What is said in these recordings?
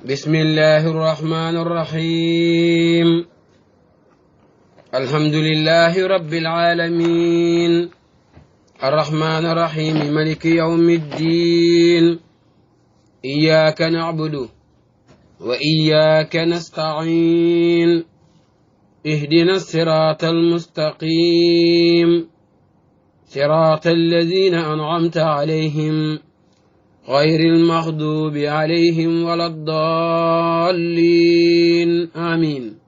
بسم الله الرحمن الرحيم. الحمد لله رب العالمين الرحمن الرحيم ملك يوم الدين. إياك نعبد وإياك نستعين. اهدنا الصراط المستقيم صراط الذين أنعمت عليهم غير المغضوب عليهم ولا الضالين آمين.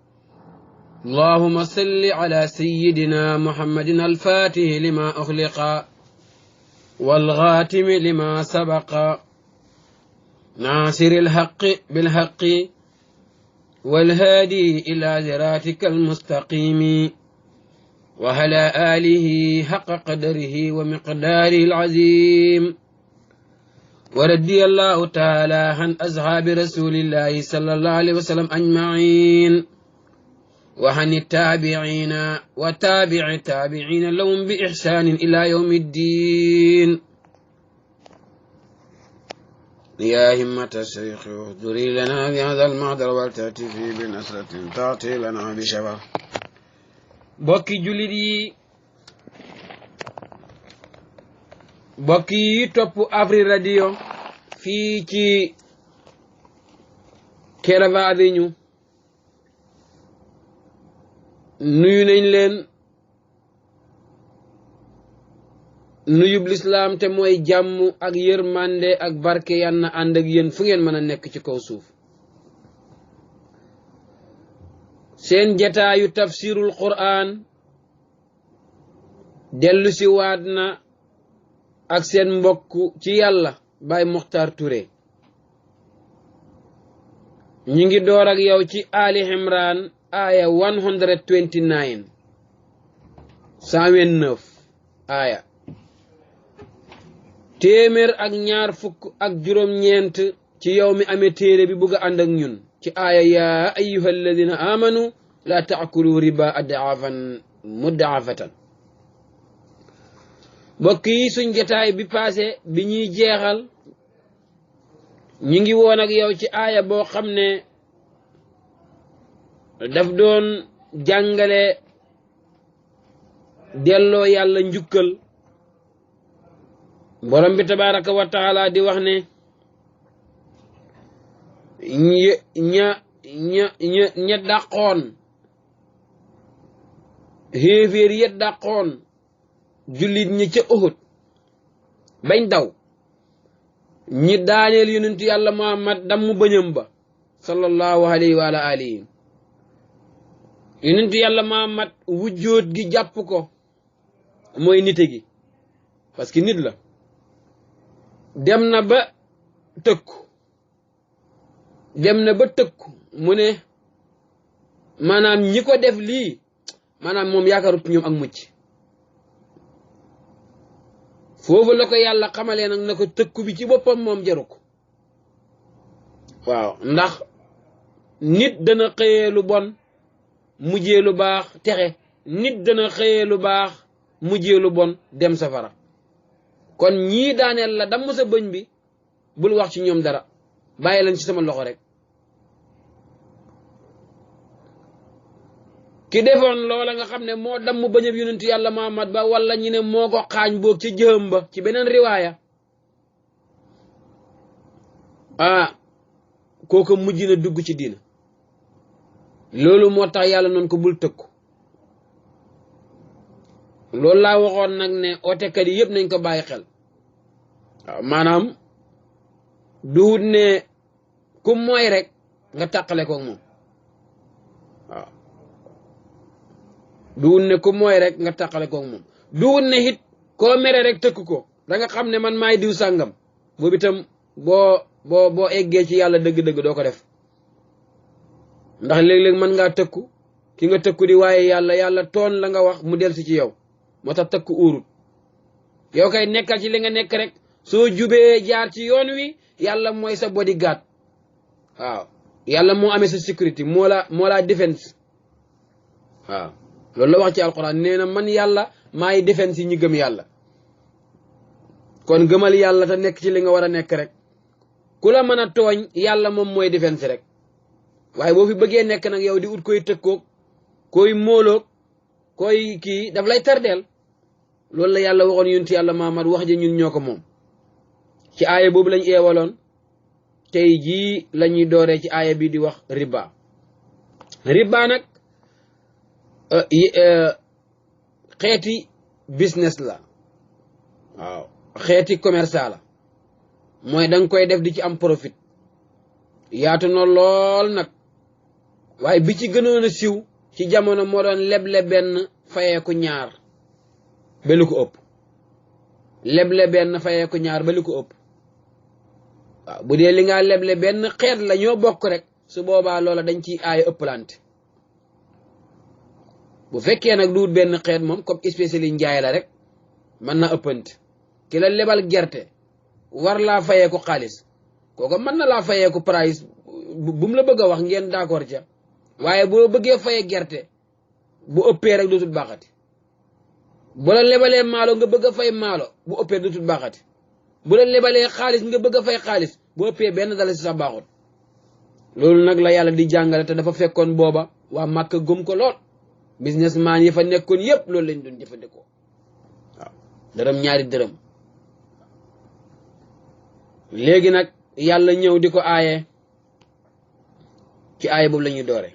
اللهم صل على سيدنا محمد الفاتح لما أخلق والغاتم لما سبق ناصر الحق بالحق والهادي إلى صراطك المستقيم وعلى آله حق قدره ومقداره العظيم. ورضي الله تعالى عن أصحاب رسول الله صلى الله عليه وسلم أجمعين وعن التابعين وتابع التابعين لهم بإحسان إلى يوم الدين. يا همة الشيخ احضري لنا بهذا المحضر والتأتي فيه بنصرة تعطي لنا بشفا. bokki jullit yi bokk yi topp Afrique Radio fii ci Kairaba Avenue nuyu nañ leen nuyub lislaam te mooy jàmm ak yërmande ak barke yal na ànd ak yéen fu ngeen mën a nekk ci kaw suuf. seen jataayu tafsirul Qur'an dellu si waat na ak seen mbokk ci yàlla Baye Mokhtar Touré. ñu ngi door ak yow ci Ali Imran aya 129 aya téeméer ak ñaar fukk ak juróom-ñeent ci yow mi amee téere bi bëgg a ànd ak ñun ci aaya yaa ayyuha alladina amanu la taakulu riba ad'afan mud'afatan. mbokk yi suñ jotaay bi passé bi ñuy jeexal ñu ngi woon ak yow ci aaya boo xam ne daf doon jàngale delloo yàlla njukkal. borom bi tabaraka wa taala di wax ne ña dàqoon xéeféer ya dàqoon jullit ñi ca Uhud bañ daw ñi daaneel yonentu yàlla Muhammad dammu bëñam ba sallallahu alayhi wa ala alihi. yonentu yàlla Muhammad wujjóot gi jàpp ko mooy nite gi parce que nit la dem na ba tëkku mu ne maanaam ñi ko def lii maanaam moom yaakaarut ñoom ak mucc. foofu la ko yàlla xamalee nag na ko tëkku bi ci boppam moom jaru ko. waaw ndax nit dana xëyee lu bon mujjee lu baax texe, nit dana xëyee lu baax mujjee lu bon dem safara. kon ñii daaneel la damm sa bëñ bi bul wax ci ñoom dara, bàyyi leen ci sama loxo rek. ki defoon loola nga xam ne moo damm bëñëb yonentu yàlla Muhammad ba wala ñu ne moo ko xaañ boog ci jëhëm ba ci beneen riwaaya, kooku mujj na dugg ci diina. loolu moo tax yàlla noonu ko bul tëkku. loolu laa waxoon nag ne ootekat yi yëpp nañ ko bàyyi xel. waaw maanaam duhut ne ku mooy rek nga tàqale koog moom. waaw duhut ne ku mooy rek nga tàqale koog moom. duhut ne it koo mere rek tëkk ko da nga xam ne man maay diw sàngam. boobu itam boo eggee ci yàlla dëgg-dëgg doo ko def. ndax léeg-léeg mën ngaa tëkku ki nga tëkku di waaye yàlla toon la nga wax mu del si ci yow. moo tax tëkku uurut. yow kay nekkal ci li nga nekk rek soo jubee jaar ci yoon wi yàlla mooy sa bodyguard. waaw yàlla moo amee sa sécurité moo la défense. waaw loolu la wax ci alquran nee na man yàlla maay défense yi ñi gëm yàlla. kon gëmal yàlla te nekk ci li nga war a nekk rek ku la mën a tooñ yàlla moom mooy défense rek waaye boo fi bëggee nekk nag yow di ut koy tëkkoog koy móoloog koy kii daf lay tardeel loolu la yàlla waxoon yonent yàlla Muhammad wax ji ñun ñoo ko moom ci aaya boobu lañ eewaloon tey jii la ñuy dooree ci aaya bi di wax riba riba nag xeeti business la waaw xeeti commerçant la mooy danga koy def di ci am profit yaatu na lool nag waaye bi ci gënoon a siw ci jamono moo doon leble benn fayeeku ñaar ba lu ko ëpp leble benn fayeeku ñaar ba lu ko ëpp waaw bu dee li nga leble benn xeet la ñoo bokk rek su boobaa loola dañ ciy aaya ëpplante bu fekkee nag duut benn xeet moom comme spécialiste njaay la rek mën na ëppante ki la lebal gerte war laa fayeeku xaalis kooku mën na laa fayeeku price bu mu la bëgg a wax ngeen d'accord ca waaye boo bëggee faye gerte bu ëppee rek dootul baaxati bu la lebalee maalo nga bëgg a fay maalo bu ëppee dootul baaxati bu la lebalee xaalis nga bëgg a fay xaalis bu ëppee benn dala si sax baaxut loolu nag la yàlla di jàngale te dafa fekkoon booba waa Màkka gëm ko lool businessman yi fa nekkoon yépp loolu lañ doon jëfandikoo waaw dërëm ñaari dërëm léegi nag yàlla ñëw di ko aaye ci aaye boobu la ñuy doore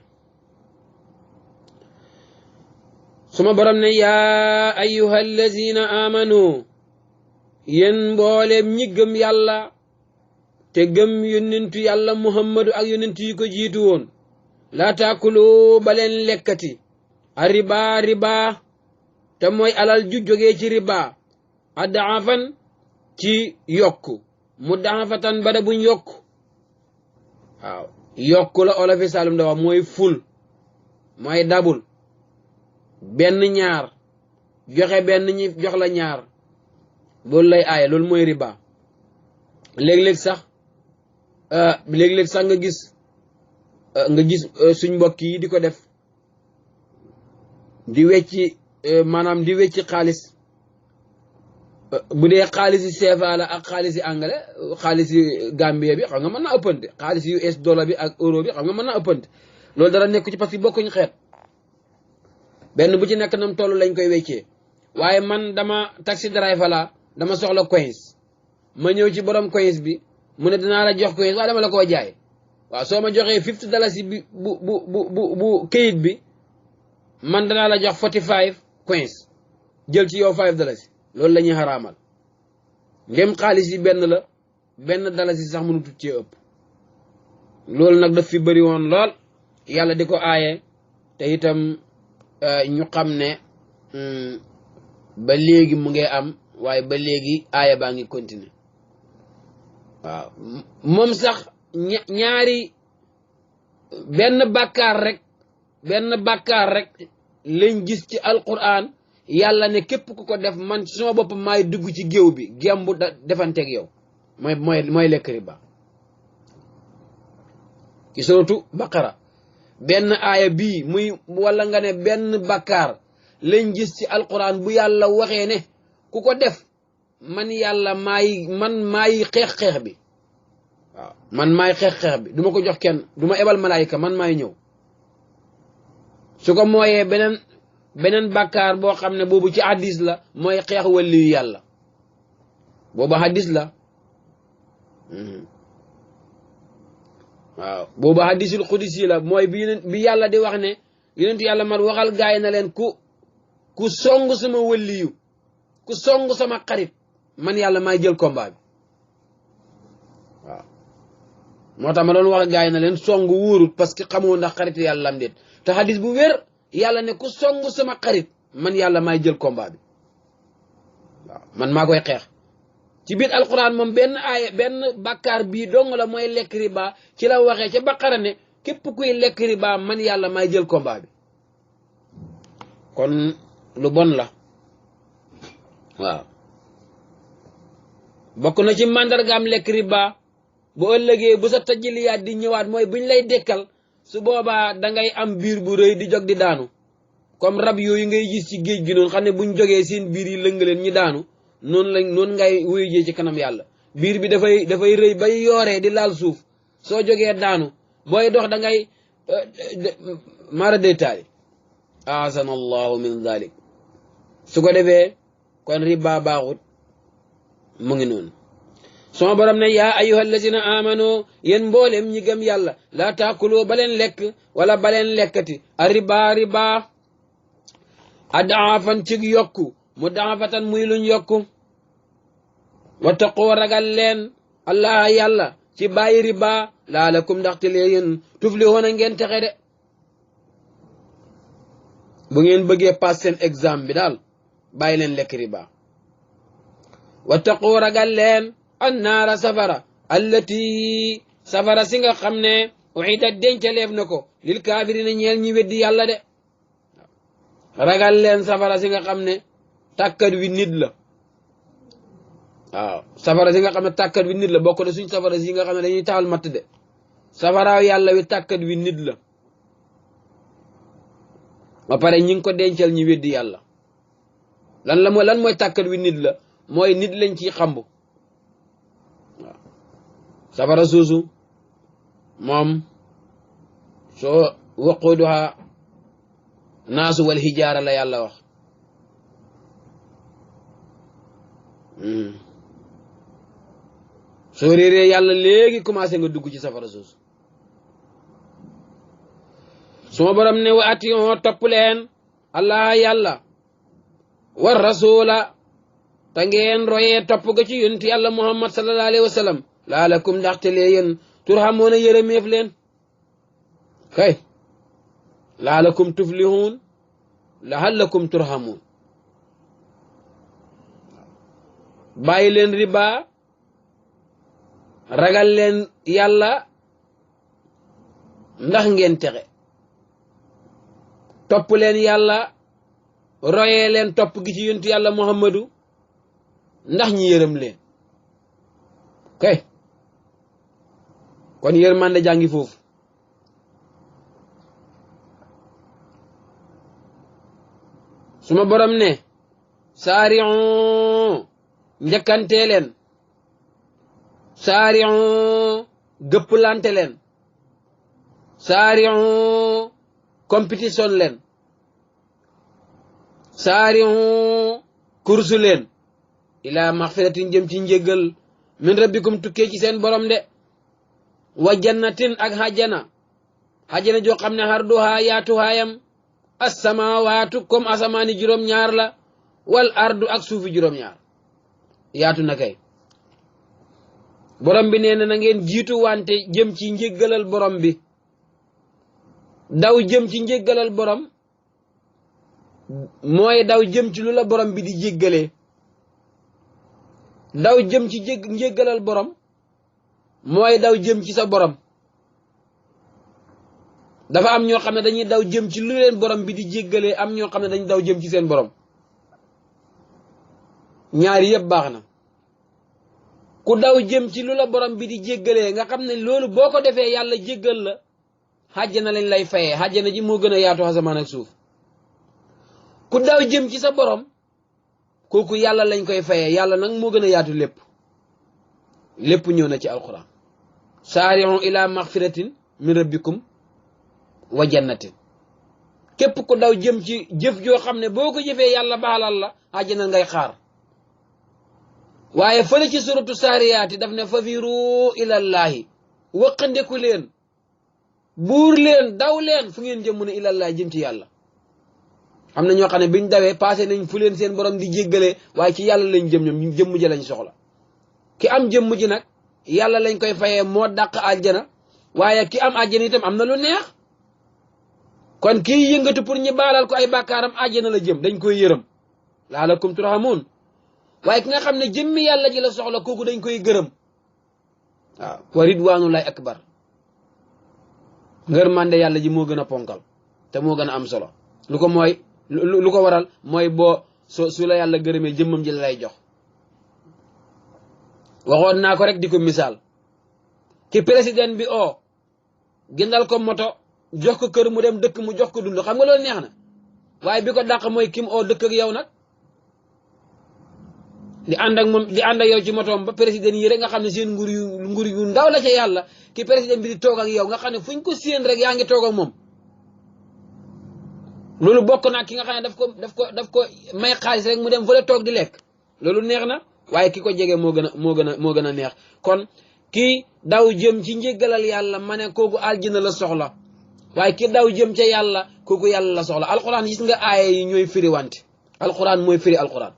suma borom ne yaa ayyuha allazina amanu yéen mbooleem ñi gëm yàlla te gëm yonentu yàlla muhammadu ak yonent yi ko jiitu woon laa taakulu ba leen lekkati a riba te mooy alal ju jógee ci riba adaafan ci yokku mu daafatan bada buñ yokku waaw yokku la olofi Saalum da wax mooy ful mooy dabul benn ñaar joxe benn ñi jox la ñaar loolu lay aaye loolu mooy riba léeg-léeg sax nga gis suñ mbokk yi di ko def di wecci maanaam di wecci xaalis bu dee xaalisi CFA la ak xaalisi anglais xaalisi Gambie bi xam nga mën naa ëppante xaalisi US dollar bi ak euro bi xam nga mën naa ëppante loolu dara nekk ci parce que bokkuñ xeet benn bu ci nekk nam toll lañ koy weccee waaye man dama taxi driver la dama soxla coins ma ñëw ci borom coins bi mu ne dinaa la jox coins waaye dama la koo jaay waaw soo ma joxee $50 bi bu këyit bi man danaa la jox 45 coins jël ci yow $5 loolu la ñuy xaraamal ngem xaalis yi benn la benn dalasi sax mënu tut cee ëpp loolu nag daf fi bëri woon lool yàlla di ko aaye te itam ñu xam ne ba léegi mu ngi am waaye ba léegi aaya baa ngi continuer waaw moom sax ñaari benn bàkkaar rek lañ gis ci alquran yàlla ne képp ku ko def man suma bopp maay dugg ci géew bi gembu defanteeg yow mooy lekk riba ci suratu baqara benn aaya bii muy wala nga ne benn bàkkaar lañ gis ci alquran bu yàlla waxee ne ku ko def man yàlla maay xeex bi waaw man maay xeex bi duma ko jox kenn duma ebal malaayika man maay ñëw su ko mooyee beneen bàkkaar boo xam ne boobu ci hadis la mooy xeex waliyu yàlla boobu hadis la waaw boobu hadisul xudisi la mooy bi yàlla di wax ne yonentu yàlla man waxal gaay na leen ku song sama waliyu ku song sama xarit man yàlla maay jël combat bi waaw moo tax ma doon wax gaay na leen song wóorut parce que xamoo ndax xarit yàlla am déet te hadis bu wér yàlla ne ku song sama xarit man yàlla maay jël combat bi waaw man maa koy xeex ci biir alquran moom benn bàkkaar bii dong la mooy lekk riba ci la waxee ca baqara ne képp kuy lekk riba man yàlla maay jël combat bi kon lu bon la waaw bokk na ci màndargaam lekk riba bu ëllëgee bu sa tajiliyaat di ñëwaat mooy buñ lay dekkal su boobaa dangay am biir bu rëy di jog di daanu comme rab yooyu ngay gis ci géej gi noonu xam ne buñ jógee seen biir yi lëngaleen ñi daanu noonu ngay wuyu jee ci kanam yàlla biir bi dafay rëy bay yooree di laal suuf soo jógee daanu booy dox da ngay mara deytaali aasana allahu min dalik su ko defee kon riba baaxut mu ngi noonu sama borom ne yaa ayyuha allazina amano yéen mboolem ñi gëm yàlla laa taakuloo ba leen lekk wala ba leen lekkati a riba adaafan cig yokku mu daafatan muy luñ yokku wattaqoo ragal leen allah yàlla ci bàyyi riba laalakum ndaxte lee yéen tuflihoona ngeen texe de bu ngeen bëggee pass seen examen bi daal bàyyi leen lekk riba wattaqoo ragal leen annaara safara allati safara si nga xam ne uxita dencaleef na ko lil kaafirina ñeel ñi weddi yàlla de ragal leen safara si nga xam ne tàkkat wi nit la waaw safara si nga xam ne tàkkat wi nit la bokk na suñ safara si nga xam ne dañuy taal matt de safaraaw yàlla wi tàkkat wi nit la ba pare ñi ngi ko dencal ñi weddi yàlla lan mooy tàkkat wi nit la mooy nit lañ ciy xamb waaw safara suusu moom soo waquduha naasu wal hijaara la yàlla wax soo réeree yàlla léegi commencé nga dugg ci safara suusu suma borom ne wa atiyon topp leen allah yàlla war rasula te ngeen royee topp ga ci yonent yàlla muhammad sallallahu alayhi wa sallam laalakum ndaxte lee yéen turhamoona yërëmeef leen kay laalakum tuflihun lahallakum turhamun bàyyi leen riba ragal leen yàlla ndax ngeen texe topp leen yàlla royee leen topp gi ci yonent yàlla muhammadu ndax ñi yërëm leen kay kon yërmande jàngi foofu suma borom ne saari'u njëkkante leen saari'u gëpplante leen saari'u compétition leen saari'u kursu leen ila maxfiratin jëm ci njéggal min rabbikum tukkee ci seen borom de wa jannatin ak xajjana joo xam ne harduha yaatuhaayam assamaawaatu comme asamaani juróom-ñaar la wal ardu ak suufi juróom-ñaar yaatu na kay borom bi nee na ngeen jiitu wante jëm ci njéggalal borom bi daw jëm ci njéggalal borom mooy daw jëm ci lu la borom bi di jéggalee daw jëm ci njéggalal borom mooy daw jëm ci sa borom dafa am ñoo xam ne dañuy daw jëm ci lu leen borom bi di jéggalee am ñoo xam ne dañuy daw jëm ci seen borom ñaari yëpp baax na ku daw jëm ci lu la borom bi di jéggalee nga xam ne loolu boo ko defee yàlla jéggal la xàjjana lañ lay fayee xàjjana ji moo gën a yaatu asamaan ak suuf ku daw jëm ci sa borom kooku yàlla lañ koy fayee yàlla nag moo gën a yaatu lépp ñëw na ci alquran saari'u ila maxfiratin min rabbikum wa jannatin képp ku daw jëm ci jëf joo xam ne boo ko jëfee yàlla baalal la àjjana ngay xaar waaye fële ci suratu saariyaati daf ne fafiru ilallahi waqandeku leen buur leen daw leen fu ngeen jëm mu ne ilallahi jëm ci yàlla am na ñoo xam ne biñ dawee passé nañ fu leen seen borom di jéggalee waaye ci yàlla lañ jëm ñoom jëmm ji lañ soxla ki am jëmm ji nag yàlla lañ koy fayee moo dàq àjjana waaye ki am àjjana itam am na lu neex kon kii yëngatu pour ñi baalal ko ay bàkkaaram àjjana la jëm dañ koy yërëm laalakum turhamun waaye ki nga xam ne jëmmi yàlla ji la soxla kooku dañ koy gërëm waaw wa ridwanullahi akbar ngërmande yàlla ji moo gën a ponkal te moo gën a am solo lu ko waral mooy boo su la yàlla gërëmee jëmmam ji la lay jox waxoon naa ko rek di ko misaal ki président bi gëndal ko moto jox ko kër mu dem dëkk mu jox ko dund xam nga loolu neex na waaye bi ko dàq mooy kim dëkk ak yow nag di ànd ak moom di ànd ak yow ci motoom ba président yi rek nga xam ne seen nguur yu ndaw la ca yàlla ki président bi di toog ak yow nga xam ne fuñ ko séen rek yaa ngi toog ak moom loolu bokk na ki nga xam ne daf ko may xaalis rek mu dem fële toog di lekk loolu neex na waaye ki ko jege moo gën a neex kon kii daw jëm ci njéggalal yàlla ma ne kooku aljina la soxla waaye ki daw jëm ca yàlla kooku yàlla la soxla alquran gis nga aaya yi ñooy firi wante alquran mooy firi alquran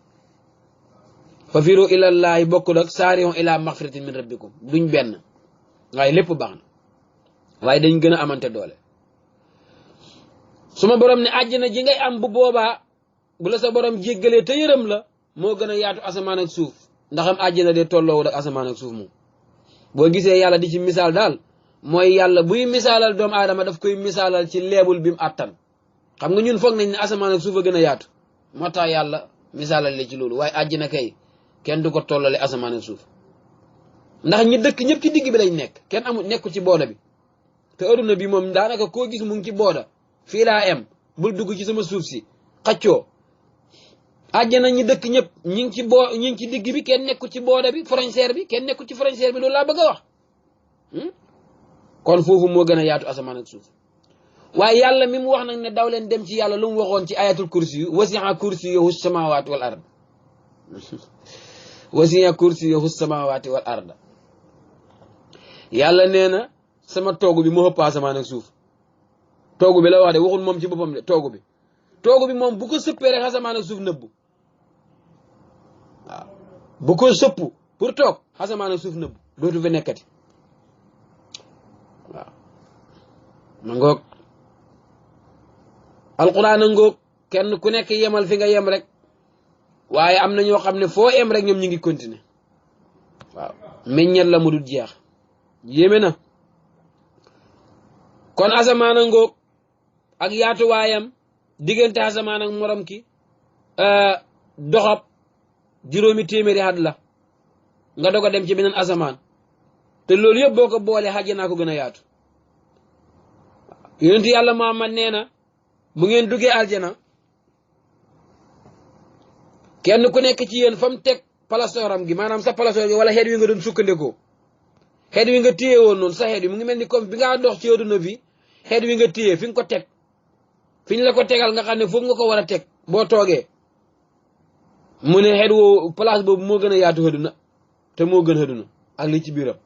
fa firu ilallahi bokkul ak saarion ila maxfiratin min rabbikum duñ benn waaye lépp baax na waaye dañ gën a amante doole suma borom ne àjjana ji ngay am bu boobaa bu la sa borom jéggalee te yërëm la moo gën a yaatu asamaan ak suuf ndax am àjjana de tolloowul ak asamaan ak suuf moom boo gisee yàlla di ci misaal daal mooy yàlla buy misaalal doomu aadama daf koy misaalal ci leebul bi mu àttan xam nga ñun foog nañ ne asamaan ak suuf a gën a yaatu moo tax yàlla misaalal le ci loolu waaye àjjana kay kenn du ko tollale asamaan ak suuf ndax ñi dëkk ñëpp ci digg bi lañ nekk kenn amul nekku ci booda bi te aduna bi moom daanaka koo gis mu ngi ci booda fii laa em bul dugg ci sama suuf si xaccoo àjjana ñi dëkk ñëpp ñi ngi ci digg bi kenn nekku ci booda bi frontière bi kenn nekku ci frontière bi loolu laa bëgg a wax kon foofu moo gën a yaatu asamaan ak suuf waaye yàlla mi mu wax nag ne daw leen dem ci yàlla lu mu waxoon ci ayatul kursi yu wasi'a kursiyuhu samawati wal ard wasi'a kursiyuhu samawati wal ard yàlla nee na sama toogu bi moo ëpp asamaan ak suuf toogu bi la wax de waxul moom ci boppam de toogu bi moom bu ko sëppee rek asamaan ak suuf nëbbu waaw bu ko sëpp pour toog asamaan ak suuf nëbbu dootu fi nekkati waaw ma ngoog alquran a ngoog kenn ku nekk yemal fi nga yem rek waaye am na ñoo xam ne foo em rek ñoom ñu ngi continuer waaw meññal la mu dul jeex yéeme na kon asamaan a ngoog ak yaatuwaayam diggante asamaan ak morom ki doxab 5 téeméeri at la nga doog a dem ci beneen asamaan te loolu yëpp boo ko boolee àjjana ko gën a yaatu yonent yàlla Muhammad nee na bu ngeen duggee aljana kenn ku nekk ci yéen fa mu teg palasooram gi maanaam sa palasoor gi wala xeet wi nga doon sukkandikoo xeet wi nga téye woon noonu sa xeet wi mu ngi mel ni comme bi ngaa dox ci àdduna bi xeet wi nga téye fi nga ko teg fi ñu la ko tegal nga xam ne foofu nga ko war a teg boo toogee mu ne xeet woo place boobu moo gën a yaatu àdduna te moo gën àdduna ak li ci biiram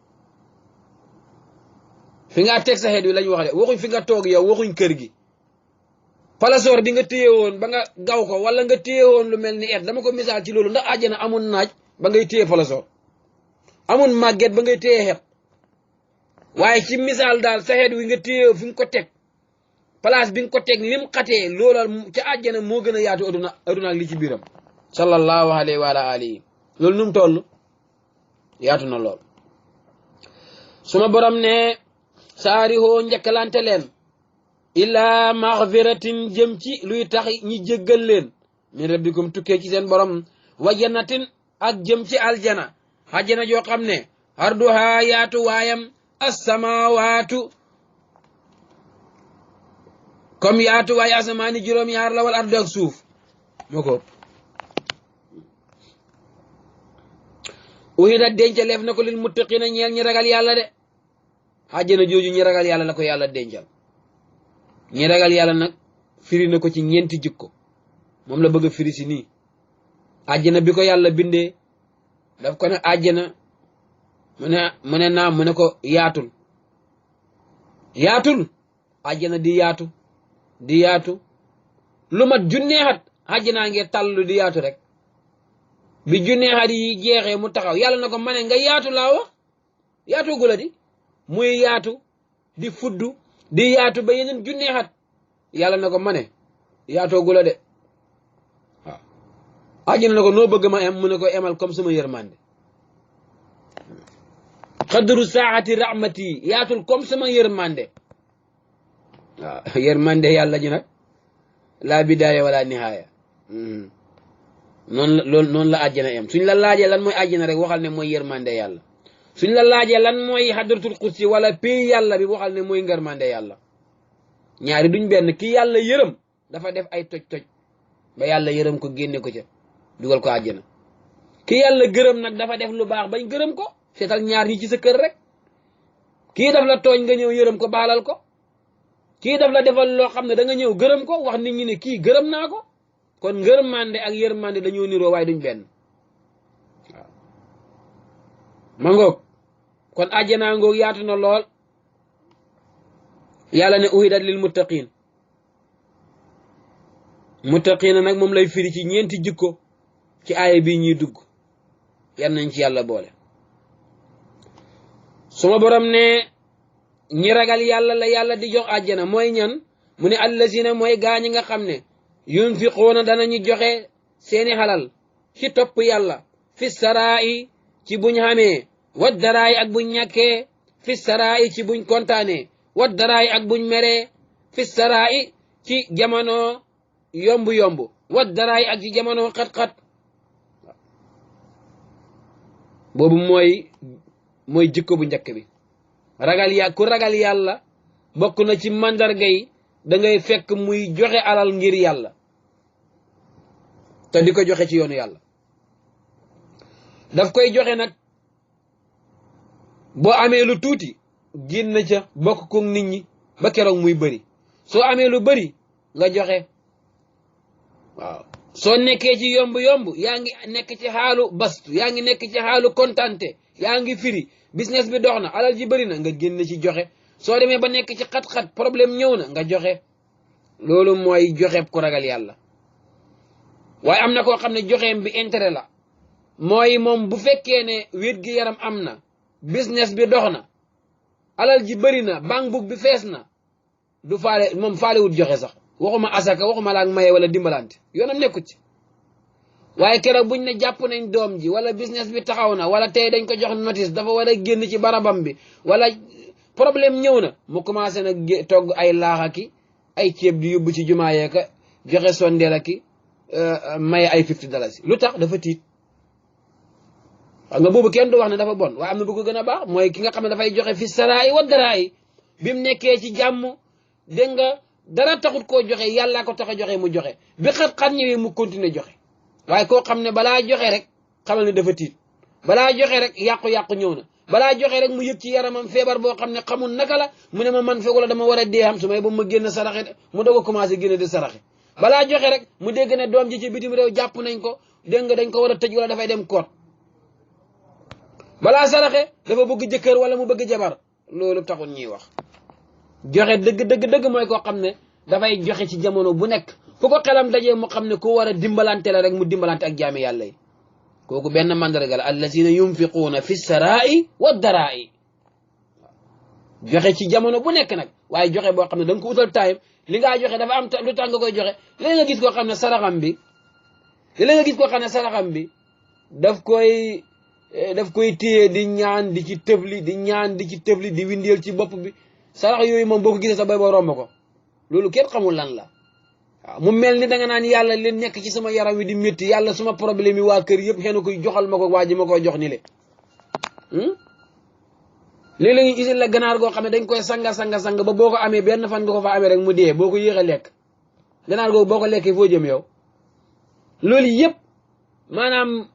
fi nga teg sa xeet wi lañ wax de waxuñ fi nga toog yow waxuñ kër gi palasoor bi nga téye woon ba nga gaw ko wala nga téye woon lu mel ni et dama ko misaal ci loolu ndax àjjana amul naaj ba ngay téye palasoor amul màgget ba ngay téye xet waaye ci misaal daal sa xeet wi nga téye fi nga ko teg place bi nga ko teg lim xatee loola ca àjjana moo gën a yaatu aduna ak li ci biiram sallallahu alayhi wa alihi loolu nu mu toll yaatu na lool suma borom ne saarihoo njëkkalante leen illa maxfiratin jëm ci luy tax ñi jéggal leen min rabbikum tukkee ci seen borom wa jannatin ak jëm ci aljana ajjana joo xam ne arduha yaatu waayam assamawaatu comme yaatu waay asamaani juróom-ñaar la wal ardu ak suuf moo ko uhida dencaleef na ko lil muttaqina ñeel ñi ragal yàlla de ajjana jooju ñi ragal yàlla la ko yàlla dencal ñi ragal yàlla nag firi na ko ci ñeenti jikko moom la bëgg a firi si nii àjjana bi ko yàlla bindee daf ko ne àjjana mu ne naam mu ne ko yaatul àjjana di yaatu lu mat junneexat àjjanaa ngee tàllu di yaatu rek bi junneexat yi jeexee mu taxaw yàlla na ko ma ne nga yaatu laa wax yaatu gula di muy yaatu di fuddu di yaatu ba yeneen junneexat yàlla na ko ma ne yaatoogu la de waaw àjjana na ko noo bëgg ma em mu ne ko emal comme sama yërmande xadru saati rahmati yaatul comme sama yërmande waaw yërmande yàlla ji nag laa bidaaya wala nihaaya noonu la àjjana em suñ la laajee lan mooy àjjana rek waxal ne mooy yërmande yàlla suñ la laajee lan mooy xadratul kursi wala pay yàlla bi waxal ne mooy ngërmande yàlla ñaari duñ benn ki yàlla yërëm dafa def ay toj-toj ba yàlla yërëm ko génne ko ca dugal ko àjjana ki yàlla gërëm nag dafa def lu baax bañ gërëm ko seetal ñaar ñi ci sa kër rek kii daf la tooñ nga ñëw yërëm ko baalal ko kii daf la defal loo xam ne da nga ñëw gërëm ko wax nit ñi ne kii gërëm naa ko kon ngërmande ak yërmande dañoo niroo waaye duñ benn waaw ma ngoog kon àjjanaa ngoog yaatu na lool yàlla ne uhidat lil muttaqin muttaqina nag moom lay firi ci ñeenti jikko ci aaya bii ñuy dugg yan nañ ci yàlla boole suma borom ne ñi ragal yàlla la yàlla di jox àjjana mooy ñan mu ne allazina mooy gaañi nga xam ne yunfiquuna danañu joxe seeni xalal ci topp yàlla fi saraa'i ci buñ xamee wa daraayi ak buñ ñàkkee fi saraa'i ci buñ kontaanee wa daraayi ak buñ meree fi saraa'i ci jamono yomb-yomb wa daraayi ak ci jamono xat-xat boobu mooy jikko bu njëkk bi ku ragal yàlla bokk na ci mandarga yi da ngay fekk muy joxe alal ngir yàlla te di ko joxe ci yoonu yàlla daf koy joxe nag boo amee lu tuuti génn ca bokk ko nit ñi ba keroog muy bëri soo amee lu bëri nga joxe waaw soo nekkee ci yomb-yomb yaa ngi nekk ci xaalu bastu yaa ngi nekk ci xaalu kontante yaa ngi firi business bi dox na alal ji bëri na nga génn ci joxe soo demee ba nekk ci xat-xat problème ñëw na nga joxe loolu mooy joxe ku ragal yàlla waaye am na koo xam ne joxeem bi intérêt la mooy moom bu fekkee ne wér gi yaram am na business bi dox na alal ji bëri na banque book bi fees na du faale moom faalewut joxe sax waxuma asaka waxuma laak maye wala dimbalante yoonam nekkut ci waaye keroog buñ ne jàpp nañ doom ji wala business bi taxaw na wala tey dañ ko jox notice dafa war a génn ci barabam bi wala problème ñëw na mu commencé nag togg ay laaxa ki ay ceeb di yóbbu ci jumaayee ka joxe sondeel ki maye ay $50 lu tax dafa tiit xam nga boobu kenn du wax ne dafa bon waaye am na bu ko gën a baax mooy ki nga xam ne dafay joxe fi saraayi wa daraayi bi mu nekkee ci jàmm dégg nga dara taxut koo joxe yàllaa ko tax a joxe mu joxe bi xat-xat ñëwee mu continuer joxe waaye koo xam ne balaa joxe rek xamal ne dafa tiit balaa joxe rek yàqu-yàqu ñëw na balaa joxe rek mu yëg ci yaramam feebar boo xam ne xamul naka la mu ne ma man fegu la dama war a dee xam su may ba ma génn saraxe mu doog a commencé génn di saraxe balaa joxe rek mu dégg ne doom ji ci bitim réew jàpp nañ ko dégg nga dañ ko war a tëj wala dafay dem koot balaa saraxe dafa bëgg jëkkër wala mu bëgg jabar loolu taxul ñuy wax joxe dëgg mooy koo xam ne dafay joxe ci jamono bu nekk fu ko xelam dajee mu xam ne ku war a dimbalante la rek mu dimbalante ak jaami yàlla yi kooku benn mandarga la allazina yunfiquuna fi saraa'i wa daraa'i joxe ci jamono bu nekk nag waaye joxe boo xam ne da nga ko utal time li ngaa joxe dafa am lu tax nga koy joxe léegi nga gis koo xam ne saraxam bi daf koy téye di ñaan di ci tëfli di windeel ci bopp bi sarax yooyu moom boo ko gisee sax bay boo romb ko loolu kenn xamul lan la waaw mu mel ni da nga naan yàlla leen nekk ci sama yaram wi di métti yàlla suma problème yi waa kër yëpp xëy koy joxal ma ko waa ji ma koy jox ni le léeg-léeg ñu isil la ganaar goo xam ne dañ koy sanga ba boo ko amee benn fan nga ko fa amee rek mu dee boo ko yéex a lekk ganaar googu boo ko lekkee foo jëm yow loolu yëpp maanaam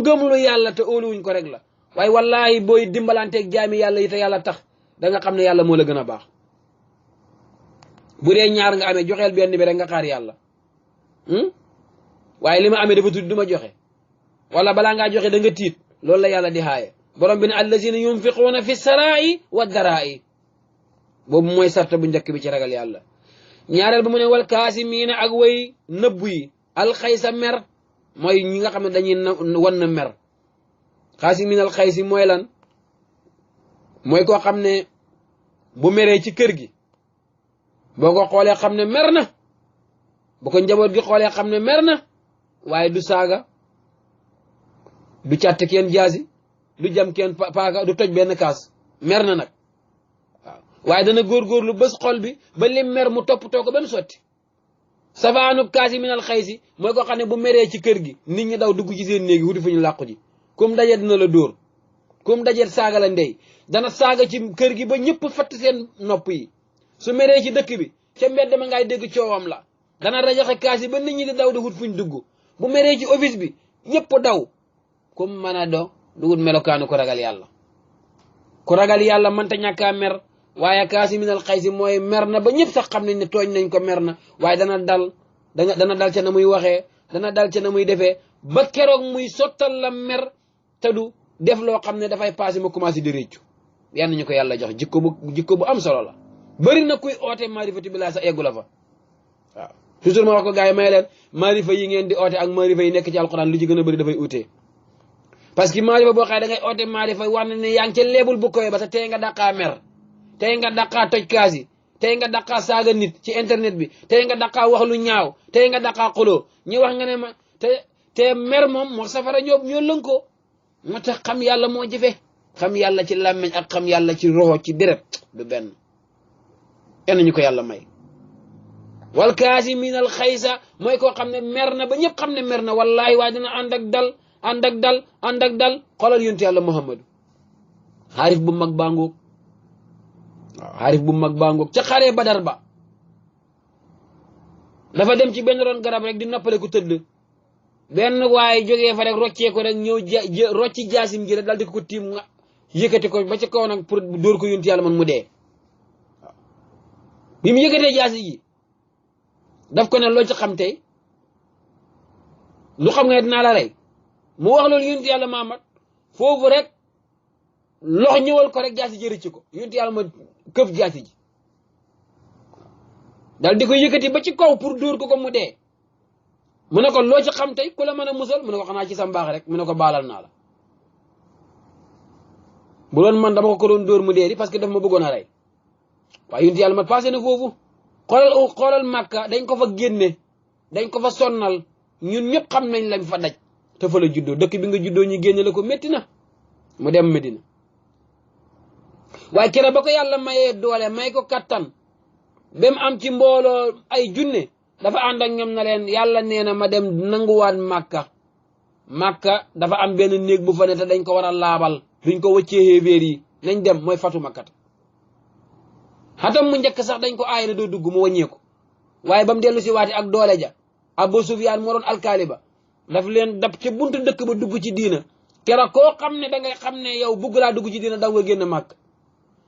gëm lu yàlla te óoluwuñ ko rek la waaye wallaahi booy dimbalanteeg jaami yàlla yi te yàlla tax da nga xam ne yàlla moo la gën a baax bu dee ñaar nga amee joxeel benn bi rek nga xaar yàlla waaye li ma amee dafa tudd du ma joxe wala balaa ngaa joxe da nga tiit loolu la yàlla di xaaye borom bi ne allazina yunfiquuna fi saraa'i wa daraa'i boobu mooy sarta bu njëkk bi ci ragal yàlla ñaareel ba mu ne wal kaasimiina ak way nëbbu yi alxaysa mer mooy ñi nga xam ne dañuy wan na mer kaasimiina alxaysi mooy lan mooy koo xam ne bu meree ci kër gi boo ko xoolee xam ne mer na bu ko njaboot gi xoolee xam ne mer na waaye du saaga du càtt kenn jaasi du jam kenn paaka du toj benn kaas mer na nag waaw waaye dana góorgóorlu bés xol bi ba lim mer mu toppatoo ko ba mu sotti safaanu kaasi minal xaysi mooy ko xam ne bu meree ci kër gi nit ñi daw dugg ci seen néegi wuti fu ñu làqu ji kum daje dina la dóor kum daje saaga la ndey dana saaga ci kër gi ba ñëpp fatt seen nopp yi su meree ci dëkk bi ca mbedd ma ngay dégg coowam la dana rajaxe kaas yi ba nit ñi di daw di wut fuñ dugg bu meree ci office bi ñëpp daw kum mën a do dugut melokaanu ko ragal yàlla ku ragal yàlla mënta ñàkkaa mer waaye kaasi minal xaysi mooy mer na ba ñëpp sax xam nañ ne tooñ nañ ko mer na waaye dana dal ca na muy waxee dana dal ca na muy defee ba keroog muy sottal la mer te du def loo xam ne dafay passé ma commencé di réccu yan ñu ko yàlla jox jikko bu am solo la bëri na kuy oote maarifatu billaahi sax eggu la fa waaw toujours ma wax ko gars yi may leen maarifa yi ngeen di oote ak maarifa yi nekk ci alquran lu ci gën a bëri dafay utee parce que maarifa boo xëy da ngay oote maarifa wax ne yaa ngi ca leebul bu koy ba te tey nga daqaa mer tey nga daqaa toj kaas yi tey nga daqaa saaga nit ci internet bi tey nga daqaa wax lu ñaaw tey nga daqaa xuloo ñi wax nga ne ma te mer moom moo safara ñoo lënkoo moo tax xam yàlla moo jëfe xam yàlla ci làmmeñ ak xam yàlla ci roxo ci deret du benn yenn ñu ko yàlla may wal kaasimiina al xaysa mooy koo xam ne mer na ba ñëpp xam ne mer na wallaahi waaye dina ànd ak dal xoolal yonent yàlla Muhammadu xaarif bu mag baa ngoog waaw xaarif bu mag baa ngoog ca xaree Badar ba dafa dem ci benn ron garab rek di noppale ku tëdd benn waaye jógee fa rek roccee ko rek ñëw rocci jaasim ji rek daal di ko tiim nga yëkkati ko ba ca kaw nag pour dóor ko yonent yàlla man mu dee waaw bi mu yëkkatee jaasi ji daf ko ne loo ci xam tey lu xam nga ne dinaa la rey mu wax loolu yonent yàlla Muhammad foofu rek lox ñëwal ko rek jaasi ji rëcc ko yonent yàlla ma këf jaasi ji daal di ko yëkkati ba ci kaw pour dóor ko mu dee mu ne ko loo ci xam tey ku la mën a musal mu ne ko xanaa ci sa mbaax rek mu ne ko baalal naa la bu doon man dama ko doon dóor mu dee di parce que daf ma bëggoon a rey waaye yonent yàlla ma passé na foofu xoolal Màkka dañ ko fa génne dañ ko fa sonnal ñun ñëpp xam nañ lañ fa daj te fa la juddoo dëkk bi nga juddoo ñu génne la ko métti na mu dem Medina waaye keroog ba ko yàlla mayee doole may ko kattan ba mu am ci mbooloo ay junne dafa ànd ak ñoom na leen yàlla nee na ma dem nanguwaat Màkka dafa am benn néeg bu fa ne te dañ ko war a laabal duñ ko wëccee xéeféer yi nañ dem mooy fatu Makkata xatam mu njëkk sax dañ ko aay na doo dugg mu wàññeeku waaye ba mu dellu si waati ak doole ja Abu Sufyaan moo doon alkaali ba daf leen dab ca buntu dëkk ba dugg ci diina keroog koo xam ne da ngay xam ne yow bugg laa dugg ci diina daw nga génn Màkk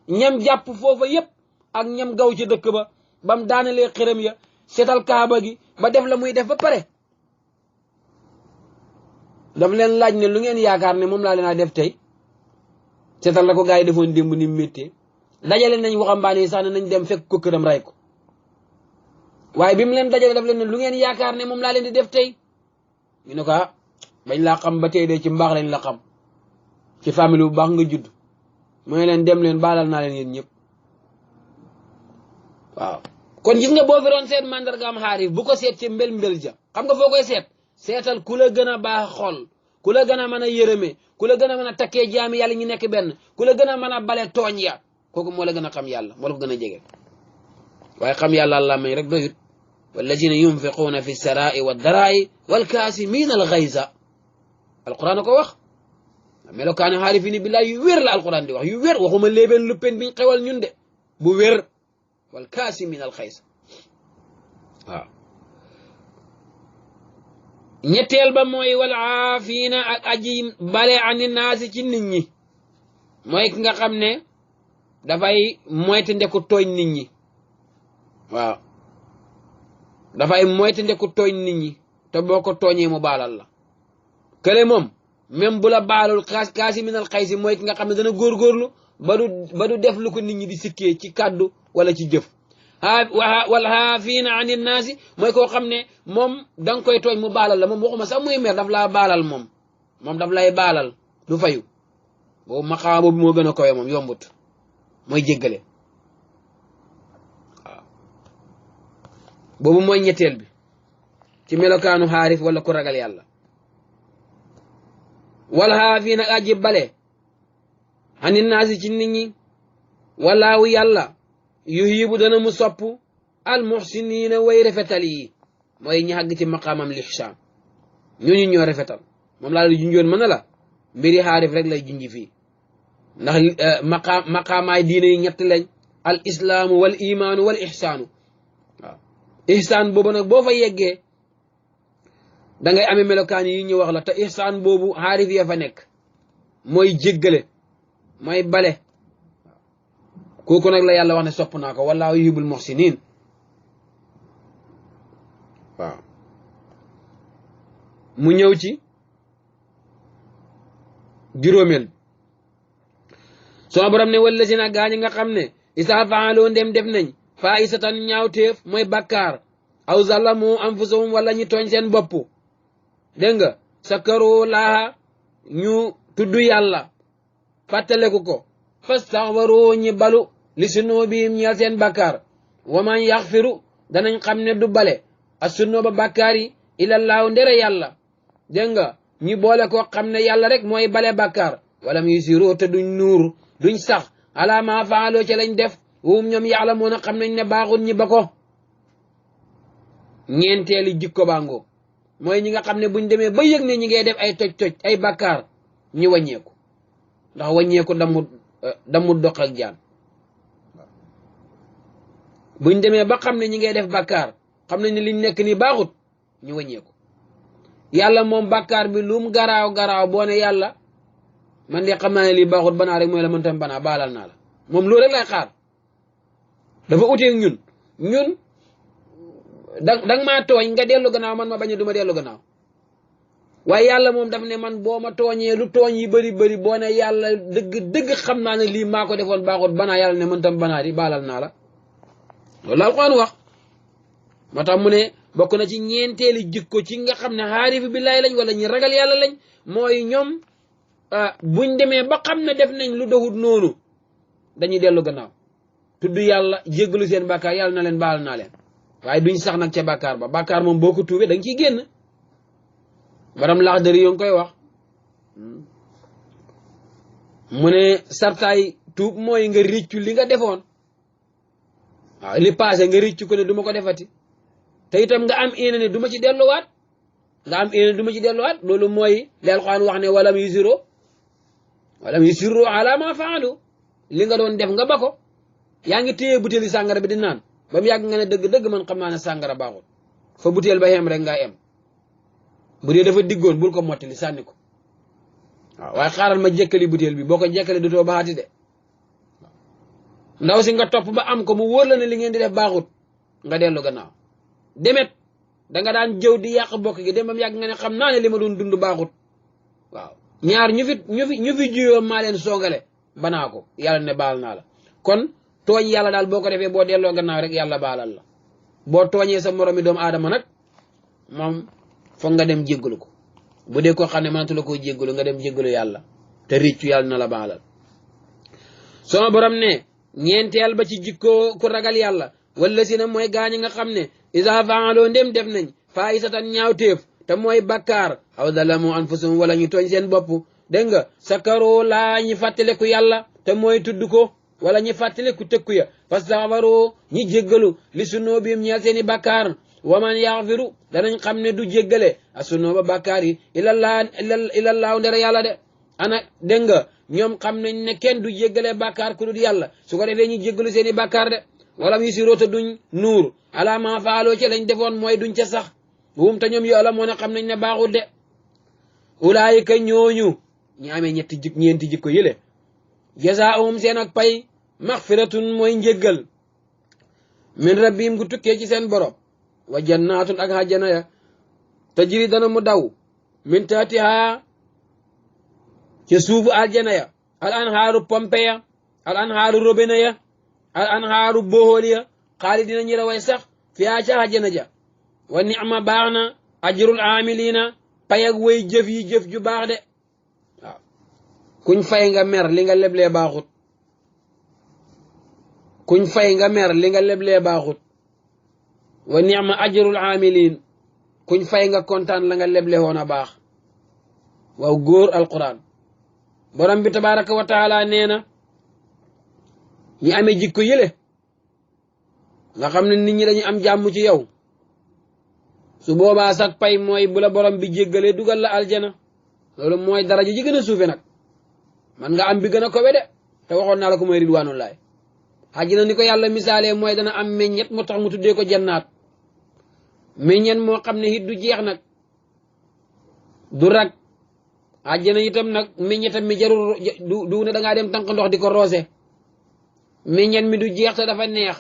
ñam jàpp foofa yépp ak ñam gaw ci dëkk ba mu daanalee xërëm ya seetal kaaba gi ba def la muy def ba pare daf leen laaj ne lu ngeen yaakaar ne moom laa leen a def tey seetal la ko gars yi defoon démb ni mu méttee dajale nañ waxambaane yi sax ne nañ dem fekk ko këram ray ko waaye bi mu leen dajale daf leen ne lu ngeen yaakaar ne moom laa leen di def tey ñu ne ko bañ laa xam ba tey de ci mbaax lañ la xam ci famille bu baax nga judd mooy leen dem leen baalal naa leen yéen ñëpp waaw kon gis nga boo fi doon seet mandargaam xaarif bu ko seet ci mbel ja xam nga foo koy seetal ku la gën a baax xol ku la gën a mën a yërëme ku la gën a mën a takkee jaami yàlla ñu nekk benn ku la gën a mën a bale tooñ ya kooku moo la gën a xam yàlla moo la ko gën a jege waaye xam yàlla Allah may rek doyut wallazina yunfiquuna fi sarai wa darai wal kaasimiina al gayza alquran a ko wax melokaani xaarifiina billahi yu wér la alquran di wax yu wér waxuma léebeen luppen biñ xewal ñun de bu wér wal kaasimiina al gayza waaw ñetteel ba mooy wal aafiina ak aji bale ani naasi ci nit ñi mooy ki nga xam ne dafay moytu ndeku tooñ nit ñi waaw dafay moytu ndeku tooñ nit ñi te boo ko tooñee mu baalal la kële moom même bu la baalul kaasi minal xaysi mooy ki nga xam ne dana góorgóorlu ba du def lu ko nit ñi di sikkee ci kàddu wala ci jëf wal haafiina ani naasi mooy koo xam ne moom da nga koy tooñ mu baalal la moom waxuma sax muy mer daf laa baalal moom daf lay baalal du fayu boobu maqaama boobu moo gën a kowe moom yombut mooy jéggale waaw boobu mooy ñetteel bi ci melokaanu xaarif wala ku ragal yàlla wal haafiina aji bale ani naasi ci nit ñi walaawu yàlla yuhibu dana mu sopp al muhsiniina way rafetal yi mooy ñi xàgg ci maqaamam lihsaan ñooñu ñoo rafetal moom laa la junjoon mën na la mbiri xaarif rek lay junji fii ndax maqaamaay diine yi ñett lañ al islaamu wal imaanu wal ihsaanu waaw ihsaan boobu nag boo fa yeggee da ngay amee melokaan yi ñu wax la te ihsaan boobu xaarif ya fa nekk mooy jéggale mooy bale kooku nag la yàlla wax ne sopp naa ko wallaahu yuhibbul muhsinin waaw mu ñëw ci juróomeel soo borom ne wala si nag gaañ nga xam ne isaa faaloo ndem def nañ faa isatan ñaawteef mooy bakkaar aw zalamu anfusahum wala ñu tooñ seen bopp dégg nga sakaru laaha ñu tudd yàlla fàttaleku ko fastaxfaru ñi balu li sunuubihim ñeel seen bakkaar wa man yaxfiru danañ xam ne du bale as sunuuba bakkaar yi ilallaahu ndere yàlla dégg nga ñi boole ko xam ne yàlla rek mooy bale bakkaar walam yusiru te duñ nuur duñ sax ala ma faaloo ca lañ def wum ñoom yàlla moo na xam nañ ne baaxul ñi ba ko ñeenteeli jikko bàngoo mooy ñi nga xam ne buñ demee ba yëg ne ñi ngay def ay toj-toj ay bakkaar ñi wàññeeku ndax wàññeeku damut doq ak jaan buñ demee ba xam ne ñi ngay def bakkaar xam nañ ne liñ nekk ni baaxut ñu wàññeeku yàlla moom bakkaar bi lum garaaw garaaw boo ne yàlla man de xam naa ne lii baaxut banaa rek mooy la mën tam banaa baalal naa la moom loolu rek lay xaar dafa uteeg ñun danga maa tooñ nga dellu gannaaw man ma bañ a duma dellu gannaaw waaye yàlla moom daf ne man boo ma tooñee lu tooñ yi bëri bëri boo ne yàlla dëgg xam naa ne lii maa ko defoon baaxut banaa yàlla ne mën tam banaa di baalal naa la loolu la Alxuraan wax moo tax mu ne bokk na ci ñeenteeli jikko ci nga xam ne xaarifi billaahi lañ wala ñi ragal yàlla lañ mooy ñoom buñ demee ba xam ne def nañ lu doxut noonu dañuy dellu gannaaw tudd yàlla jéggalu seen bàkkaar yàlla na leen baal naa leen waaye duñ sax nag ca bàkkaar ba bàkkaar moom boo ko tuubee da nga ciy génn baram laax dëri yoo ngi koy wax mu ne sartaay tuub mooy nga riccu li nga defoon waaw li passé nga riccu ko ne du ma ko defati te itam nga am yéene ne du ma ci delluwaat loolu mooy li Alxuraan wax ne walam yusiru ala ma faalu li nga doon def nga ba ko yaa ngi téye butéeli sàngara bi di naan ba mu yàgg nga ne dëgg-dëgg man xam naa ne sàngara baaxul fa butéel ba xem rek nga em bu dee dafa diggoon bul ko mottali sànni ko waaw waaye xaaral ma jekkali butéel bi boo ko jekkali dootoo baxaati de ndaw si nga topp ba am ko mu wóor la ne li ngeen di def baaxut nga dellu gannaaw demet danga daan jëw di yàq bokk gi dem ba mu yàgg nga ne xam naa ne li ma doon dund baaxut waaw ñaar ñu fi juyoo maa leen soogale banaa ko yàlla ne baal naa la kon tooñ yàlla daal boo ko defee boo delloo gannaaw rek yàlla baalal la boo tooñee sa moromi doomu aadama nag moom foog nga dem jéggalu ko bu dee koo xam ne mënatu la koo jéggalu nga dem jéggalu yàlla te riccu yàlla na la baalal sama borom ne ñeenteel ba ci jikkoo ku ragal yàlla wala si na mooy gaañ nga xam ne isa faaloo ndem def nañ faayisatan ñaawteef te mooy bakkaar aw zalamu anfusahum wala ñu tooñ seen bopp dégg nga sakaroo laa ñi fàttaleku yàlla te mooy tudd ko wala ñi fàttaleku tëkku ya fastaxfaroo ñi jéggalu li sunuubihim ñeel seeni bakkaar waman yaxfiru danañ xam ne du jéggale a sunuuba bakkaar yi ilallaahu ndere yàlla de ana dégg nga ñoom xam nañ ne kenn du jéggale bakkaar ku dul yàlla su ko defee ñi jéggalu seeni bakkaar de wala mu yusiroo te duñ nuur ala ma faaloo ca lañ defoon mooy duñ ca sax wum te ñoom yàlla moo ne xam nañ ne baaxul de ulaayika ñooñu ñi amee ñeenti jikko yële jazaahum seen ak pay maxfiratun mooy njéggal min rabbihim gu tukkee ci seen borom wa jannaatun ak àjjana ya tajri dana mu daw min taatiha ca suufu àjjana ya al anhaaru pompe ya al anhaaru robine ya al anhaaru bohool ya xaalidina ñi raway sax fiyaa ca àjjana ja wa nicma baax na ajrul aamilina pay ak way jëf yi jëf ju baax de waaw kuñ fay nga mer li nga leblee baaxut kuñ fay nga mer li nga leblee baaxut wa nicma ajrul aamilin kuñ fay nga kontaan la nga leble woon a baax waaw góor alquran borom bi tabaraka wa taala nee na ñi amee jikko yële nga xam ne nit ñi dañu am jàmm ci yow su boobaa sax pay mooy bu la borom bi jéggalee dugal la aljana loolu mooy daraja ji gën a suufe nag man nga am bi gën a kowe de te waxoon naa la ko mooy ridwaanullaay àjjana ni ko yàlla misaalee mooy dana am meññet moo tax mu tuddee ko jannaat meññet moo xam ne it du jeex nag du rag àjjana itam nag meññetam mi jarul du ne da ngaa dem tànk ndox di ko roose meññet mi du jeex te dafa neex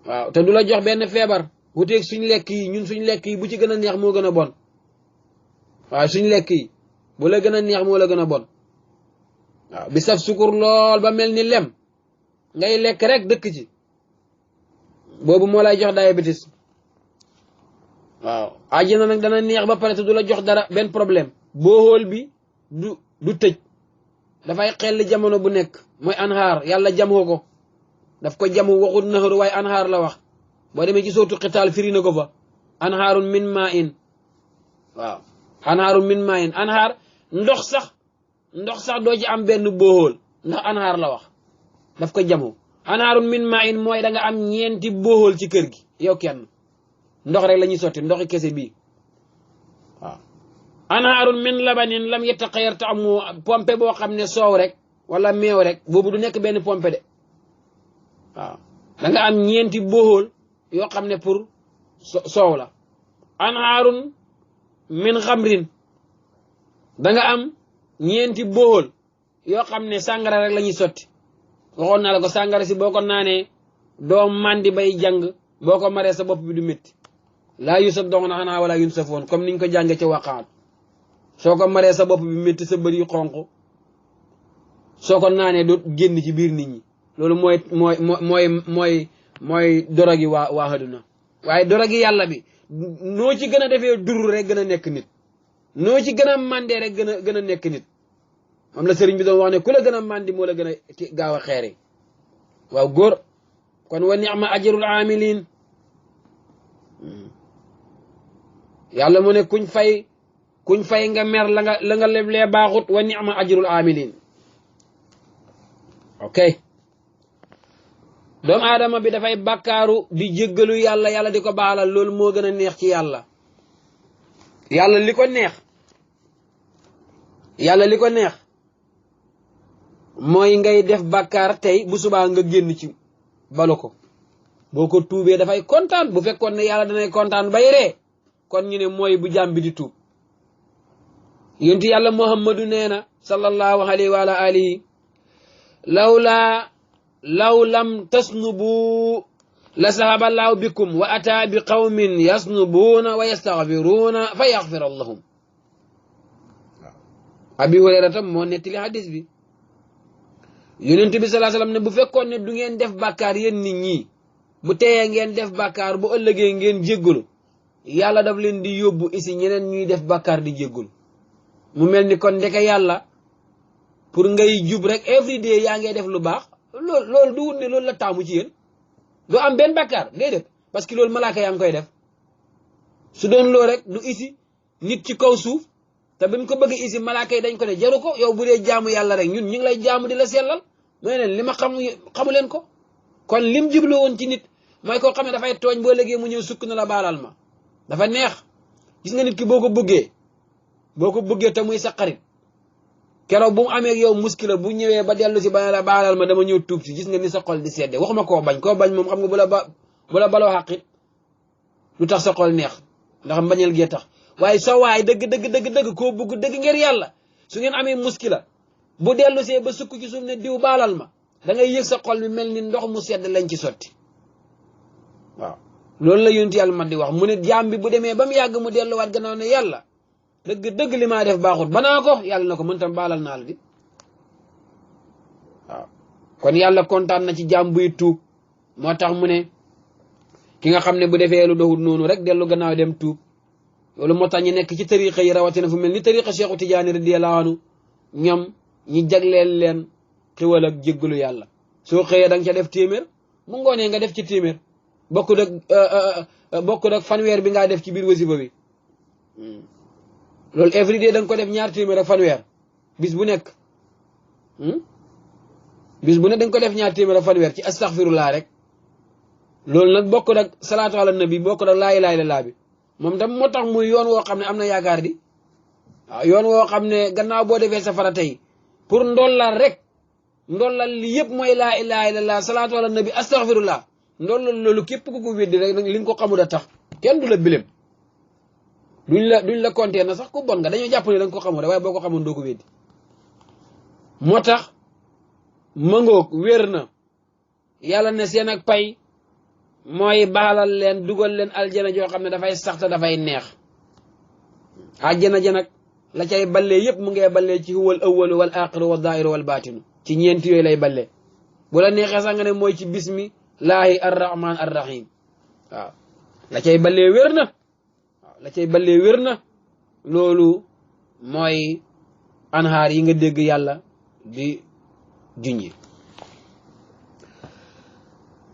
waaw te du la jox benn feebar wuteeg suñ lekk yi ñun suñ lekk yi bu ci gën a neex moo gën a bon waaw suñ lekk yi bu la gën a neex moo la gën a bon waaw bi saf sukur lool ba mel ni lem ngay lekk rek dëkk ci boobu moo lay jox diabétis waaw àjjana nag dana neex ba pare te du la jox dara benn problème booxool bi du tëj dafay xel jamono bu nekk mooy anhaar yàlla jamoo ko daf ko jamu waxut naxaru waaye anhaar la wax boo demee ci sootu xitaal firi na ko fa anhaarun min maa in waaw anhaarun min maa in anhaar ndox sax doo ci am benn booxool ndax anhaar la wax daf ko jamu anhaarun min maa in mooy da nga am ñeenti booxool ci kër gi yow kenn ndox rek la ñuy sotti ndoxi kese bii waaw anhaarun min labanin lam yataxayyar ta'amuhu pompe boo xam ne soow rek wala meew rek boobu du nekk benn pompe de waaw da nga am ñeenti booxool yoo xam ne pour soow la anhaarun min xamrin da nga am ñeenti booxool yoo xam ne sàngara rek la ñuy sotti waxoon naa la ko sàngara si boo ko naanee doo mandi bay jàng boo ko maree sa bopp bi du métti laa yusaddaquuna anhaa wala yunsafoon comme niñ ko jàngee ci waqaat soo ko maree sa bopp bi métti sa bëri xonq soo ko naanee doo génn ci biir nit ñi loolu mooy dorogi waa àdduna waaye dorogi yàlla bi noo ci gën a defee dur rek gën a nekk nit noo ci gën a mandee rek gën a nekk nit moom la sëriñ bi doon wax ne ku la gën a mandi moo la gën a gaaw a xeere waaw góor kon wa ni'ma ajrul amilin yàlla mu ne kuñ fay nga mer la nga leblee baaxut wa ni'ma ajrul amilin ok doomu aadama bi dafay bàkkaaru di jéggalu yàlla di ko baalal loolu moo gën a neex ci yàlla li ko neex mooy ngay def bàkkaar tey bu subaa nga génn ci balu ko boo ko tuubee dafay kontaan bu fekkoon ne yàlla danay kontaan bay ree kon ñu ne mooy bu jàmm bi di tuub yonti yàlla muhammadu nee na sallallahu alayhi wa alihi law lam tasnubu la sahaba allahu bikum wa ata bi qawmin yasnubuuna wa yastaghfiruuna fa yaghfir allahum abi hurayra tam moo nettali hadis bi yonent bi sallallahu alayhi wasallam ne bu fekkoon ne du ngeen def bàkkaar yéen nit ñi bu teyee ngeen def bàkkaar bu ëllëgee ngeen jéggalu yàlla daf leen di yóbbu isi ñeneen ñuy def bàkkaar di jéggalu mu mel ni kon ndeke yàlla pour ngay jub rek every day yaa ngay def lu baax loolu du wut ne loolu la taamu ci yéen doo am benn bàkkaar déedéet parce que loolu malaaka yaa ngi koy def su doon loo rek du isi nit ci kaw suuf te bi mu ko bëgg isi malaaka yi dañ ko ne jaru ko yow bu dee jaamu yàlla rek ñun ñu ngi lay jaamu di la sellal mooy leen li ma xamu leen ko kon lim jublu woon ci nit mooy koo xam ne dafay tooñ boo léegi mu ñëw sukk na la baalal ma dafa neex gis nga nit ki boo ko bëggee te muy sa xarit keroog bu mu amee yow muskila bu ñëwee ba dellu si ba la baalal ma dama ñëw tuub si gis nga ni sa xol di sedde waxuma koo bañ moom xam nga bu la baloo xaqit lu tax sa xol neex ndax mbañeel gee tax waaye sa waay dëgg koo bugg dëgg ngir yàlla su ngeen amee muskila bu dellu see ba sukk ci suuf ne diw baalal ma da ngay yëg sa xol bi mel ni ndox mu sedd lañ ci sotti waaw loolu la yonent yàlla ma di wax mu ne jaam bi bu demee ba mu yàgg mu delluwaat gannaaw ne yàlla dëgg li maa def baaxut banaa ko yàlla na ko mën tam baalal naa la di waaw kon yàlla kontaan na ci jaam buy tuub moo tax mu ne ki nga xam ne bu defee lu doxut noonu rek dellu gannaaw dem tuub loolu moo tax ñu nekk ci tariqa yi rawatina fu mel ni tariqa Cheikhu Tidiane radiyallahu anhu ñoom ñi jagleel leen xiwal ak jéggalu yàlla soo xëyee da nga ca def téeméer mu ngoonee nga def ci téeméer bokkut ak fanweer bi ngaa def ci biir wasifa bi loolu every day da nga ko def ñaar téeméer ak fanweer bis bu nekk da nga ko def ñaar téeméer ak fanweer ci astaghfirullah rek loolu nag bokkut ak salaatu ala nabi bokkut ak laa ilaaha illallaah bi moom tam moo tax muy yoon woo xam ne am na yaakaar di waaw yoon woo xam ne gannaaw boo defee safara tey pour ndollal rek ndollal li yëpp mooy laa ilaaha illallaah salaatu ala nabi astaghfirullah ndollal loolu képp ku ko weddi rek nag li nga ko xamul a tax kenn du la bilem duñ la compter na sax ku bon nga dañoo jàpp ne da nga ko xamoon waaye boo ko xamoon doo ko weddi moo tax mëngoog wér na yàlla ne seen ak pay mooy baalal leen dugal leen aljana joo xam ne dafay sax te dafay neex aljana ja nag la cay ballee yëpp mu ngee ballee ci huwal awwalu wal axiru wal zaahiru wal baatinu ci ñeenti yooyu lay ballee bu la neexee sax nga ne mooy ci bismillahi arrahman arrahim waaw la cay ballee wér na waaw la cay ballee wér na loolu mooy anhaar yi nga dégg yàlla di junji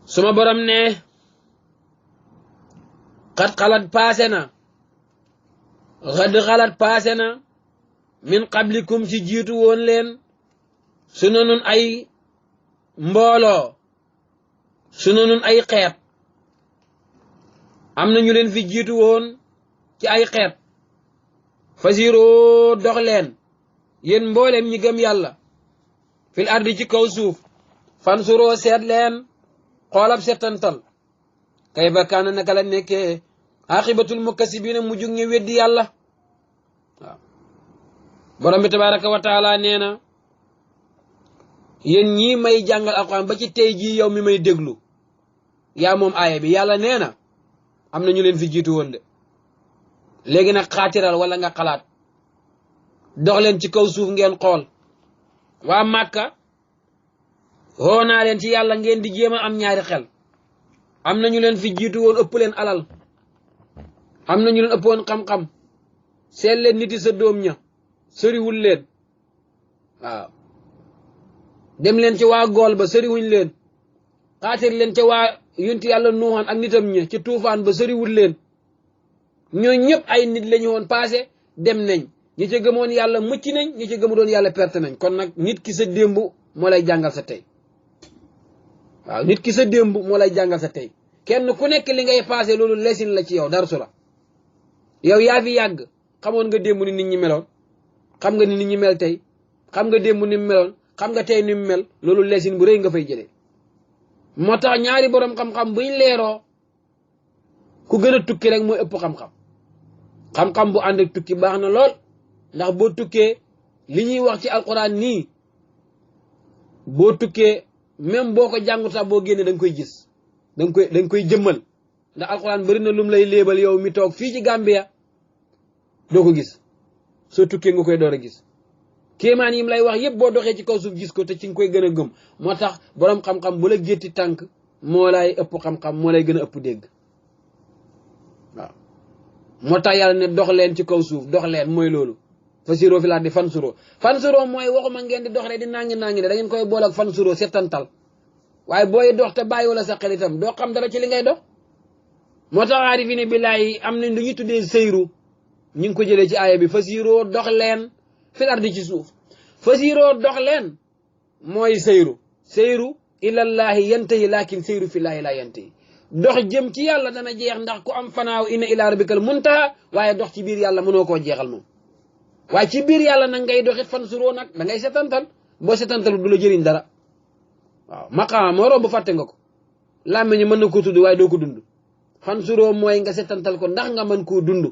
suma borom ne xat xalat paase na xad xalat paase na min qablikum ci jiitu woon leen sunanun ay mbooloo sunanun ay xeet am na ñu leen fi jiitu woon ci ay xeet fasiroo dox leen yéen mboolem ñi gëm yàlla fil ardi ci kaw suuf fansuroo seet leen xoolab setantal kay ba kaana naka la nekkee aqibatul mukkasibiina mu jug ñu weddi yàlla waaw borom bi tabaraka wa taala nee na yéen ñii may jàngal alquran ba ci tey jii yow mi may déglu yaa moom aaya bi yàlla nee na am na ñu leen fi jiitu woon de léegi nag xaatiral wala nga xalaat dox leen ci kaw suuf ngeen xool waa Màkka xoo naa leen ci yàlla ngeen di jéem a am ñaari xel am na ñu leen fi jiitu woon ëpp leen alal am na ñu leen ëpp woon xam-xam seet leen niti sa doom ña sëriwul leen waaw dem leen ci waa gool ba sëriwuñ leen xaatir leen ca waa yunti yàlla nuuxaan ak nitam ña ci tuufaan ba sëriwul leen ñoo ñëpp ay nit lañu woon passé dem nañ ñi ca gëmoon yàlla mucc nañ ñi ca gëmu doon yàlla perte nañ kon nag nit ki sa démb moo lay jàngal sa tey waaw nit ki sa démb moo lay jàngal sa tey kenn ku nekk li ngay passé loolu lesin la ci yow darsu la yow yaa fi yàgg xamoon nga démb ni nit ñi meloon xam nga ni nit ñi mel tey xam nga démb ni mu meloon xam nga tey ni mu mel loolu lesin bu rëy nga fay jëlee moo tax ñaari borom xam-xam buñ leeroo ku gën a tukki rek mooy ëpp xam-xam xam-xam bu ànd ak tukki baax na lool ndax boo tukkee li ñuy wax ci alquran nii boo tukkee même boo ko jàngut sax boo génnee da nga koy gis da nga koy jëmmal ndax alquran bëri na lum lay léebal yow mi toog fii ci Gambia doo ko gis soo tukkee nga koy door a gis kéemaan yi mu lay wax yëpp boo doxee ci kaw suuf gis ko te ci nga koy gën a gëm moo tax borom xam-xam bu la gétti tànk moo lay ëpp xam-xam moo lay gën a ëpp dégg waaw moo tax yàlla ne dox leen ci kaw suuf dox leen mooy loolu fasiroo fi laa di fansuroo mooy waxuma ngeen di dox rek di nangi de da ngeen koy boole ak fansuroo settantal waaye booy dox te bàyyi wala sa xel itam doo xam dara ci li ngay dox moo tax aarifine billaahi am nañ lu ñuy tuddee sëyru ñu ngi ko jëlee ci aaya bi fasiroo dox leen fil ardi ci suuf fasiroo dox leen mooy sëyru ilallahi yantahi lakin sëyru fillaahi laa yantahi dox jëm ci yàlla dana jeex ndax ku am fanaaw inna ila rabbikal muntaha waaye dox ci biir yàlla mënoo koo jeexal moom waaye ci biir yàlla nag ngay doxit fan suroo nag da ngay setantal boo setantal du la jëriñ dara waaw maqaama moo romb fàtte nga ko làmmiñ mën na ko tudd waaye doo ko dund fan suroo mooy nga setantal ko ndax nga mën koo dund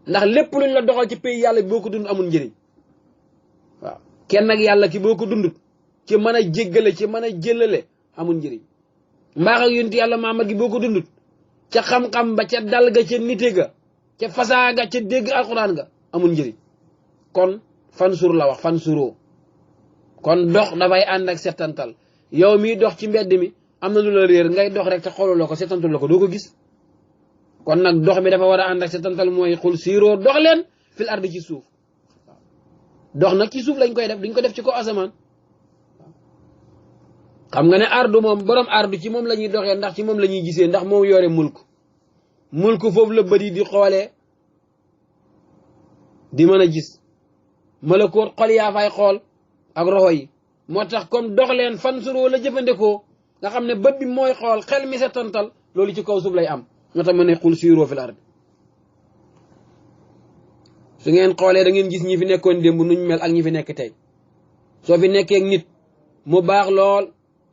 ndax lépp luñ la doxal ci pays yàlla bi boo ko dund amul njëriñ waaw kenn nag yàlla ki boo ko dundut ci mën a jéggale ci mën a jëlale amul njëriñ mbaax ak yonent yàlla Muhammad gi boo ko dundut ca xam-xam ba ca dal ga ca nite ga ca fasaa ga ca dégg alxuraan ga amul njëriñ kon fansur la wax fansuroo kon dox dafay ànd ak setantal yow miy dox ci mbedd mi am na lu la réer ngay dox rek te xooluloo ko setantal la ko doo ko gis kon nag dox mi dafa war a ànd ak setantal mooy xul siiroo dox leen fil ardi ci suuf dox nag ci suuf lañ koy def duñ ko def ci ko asamaan xam nga ne ardu moom borom ardu ci moom la ñuy doxee ndax ci moom la ñuy gisee ndax moom yore mulk foofu la bëri di xoolee di mën a gis malakoot xol yaa fay xool ak roxo yi moo tax comme dox leen fansuroo la jëfandikoo nga xam ne bët bi mooy xool xel mi setantal loolu ci kaw suuf lay am moo tax ma ne xul siiroo fil ardi su ngeen xoolee da ngeen gis ñi fi nekkoon démb nuñ mel ak ñi fi nekk tey soo fi nekkee ak nit mu baax lool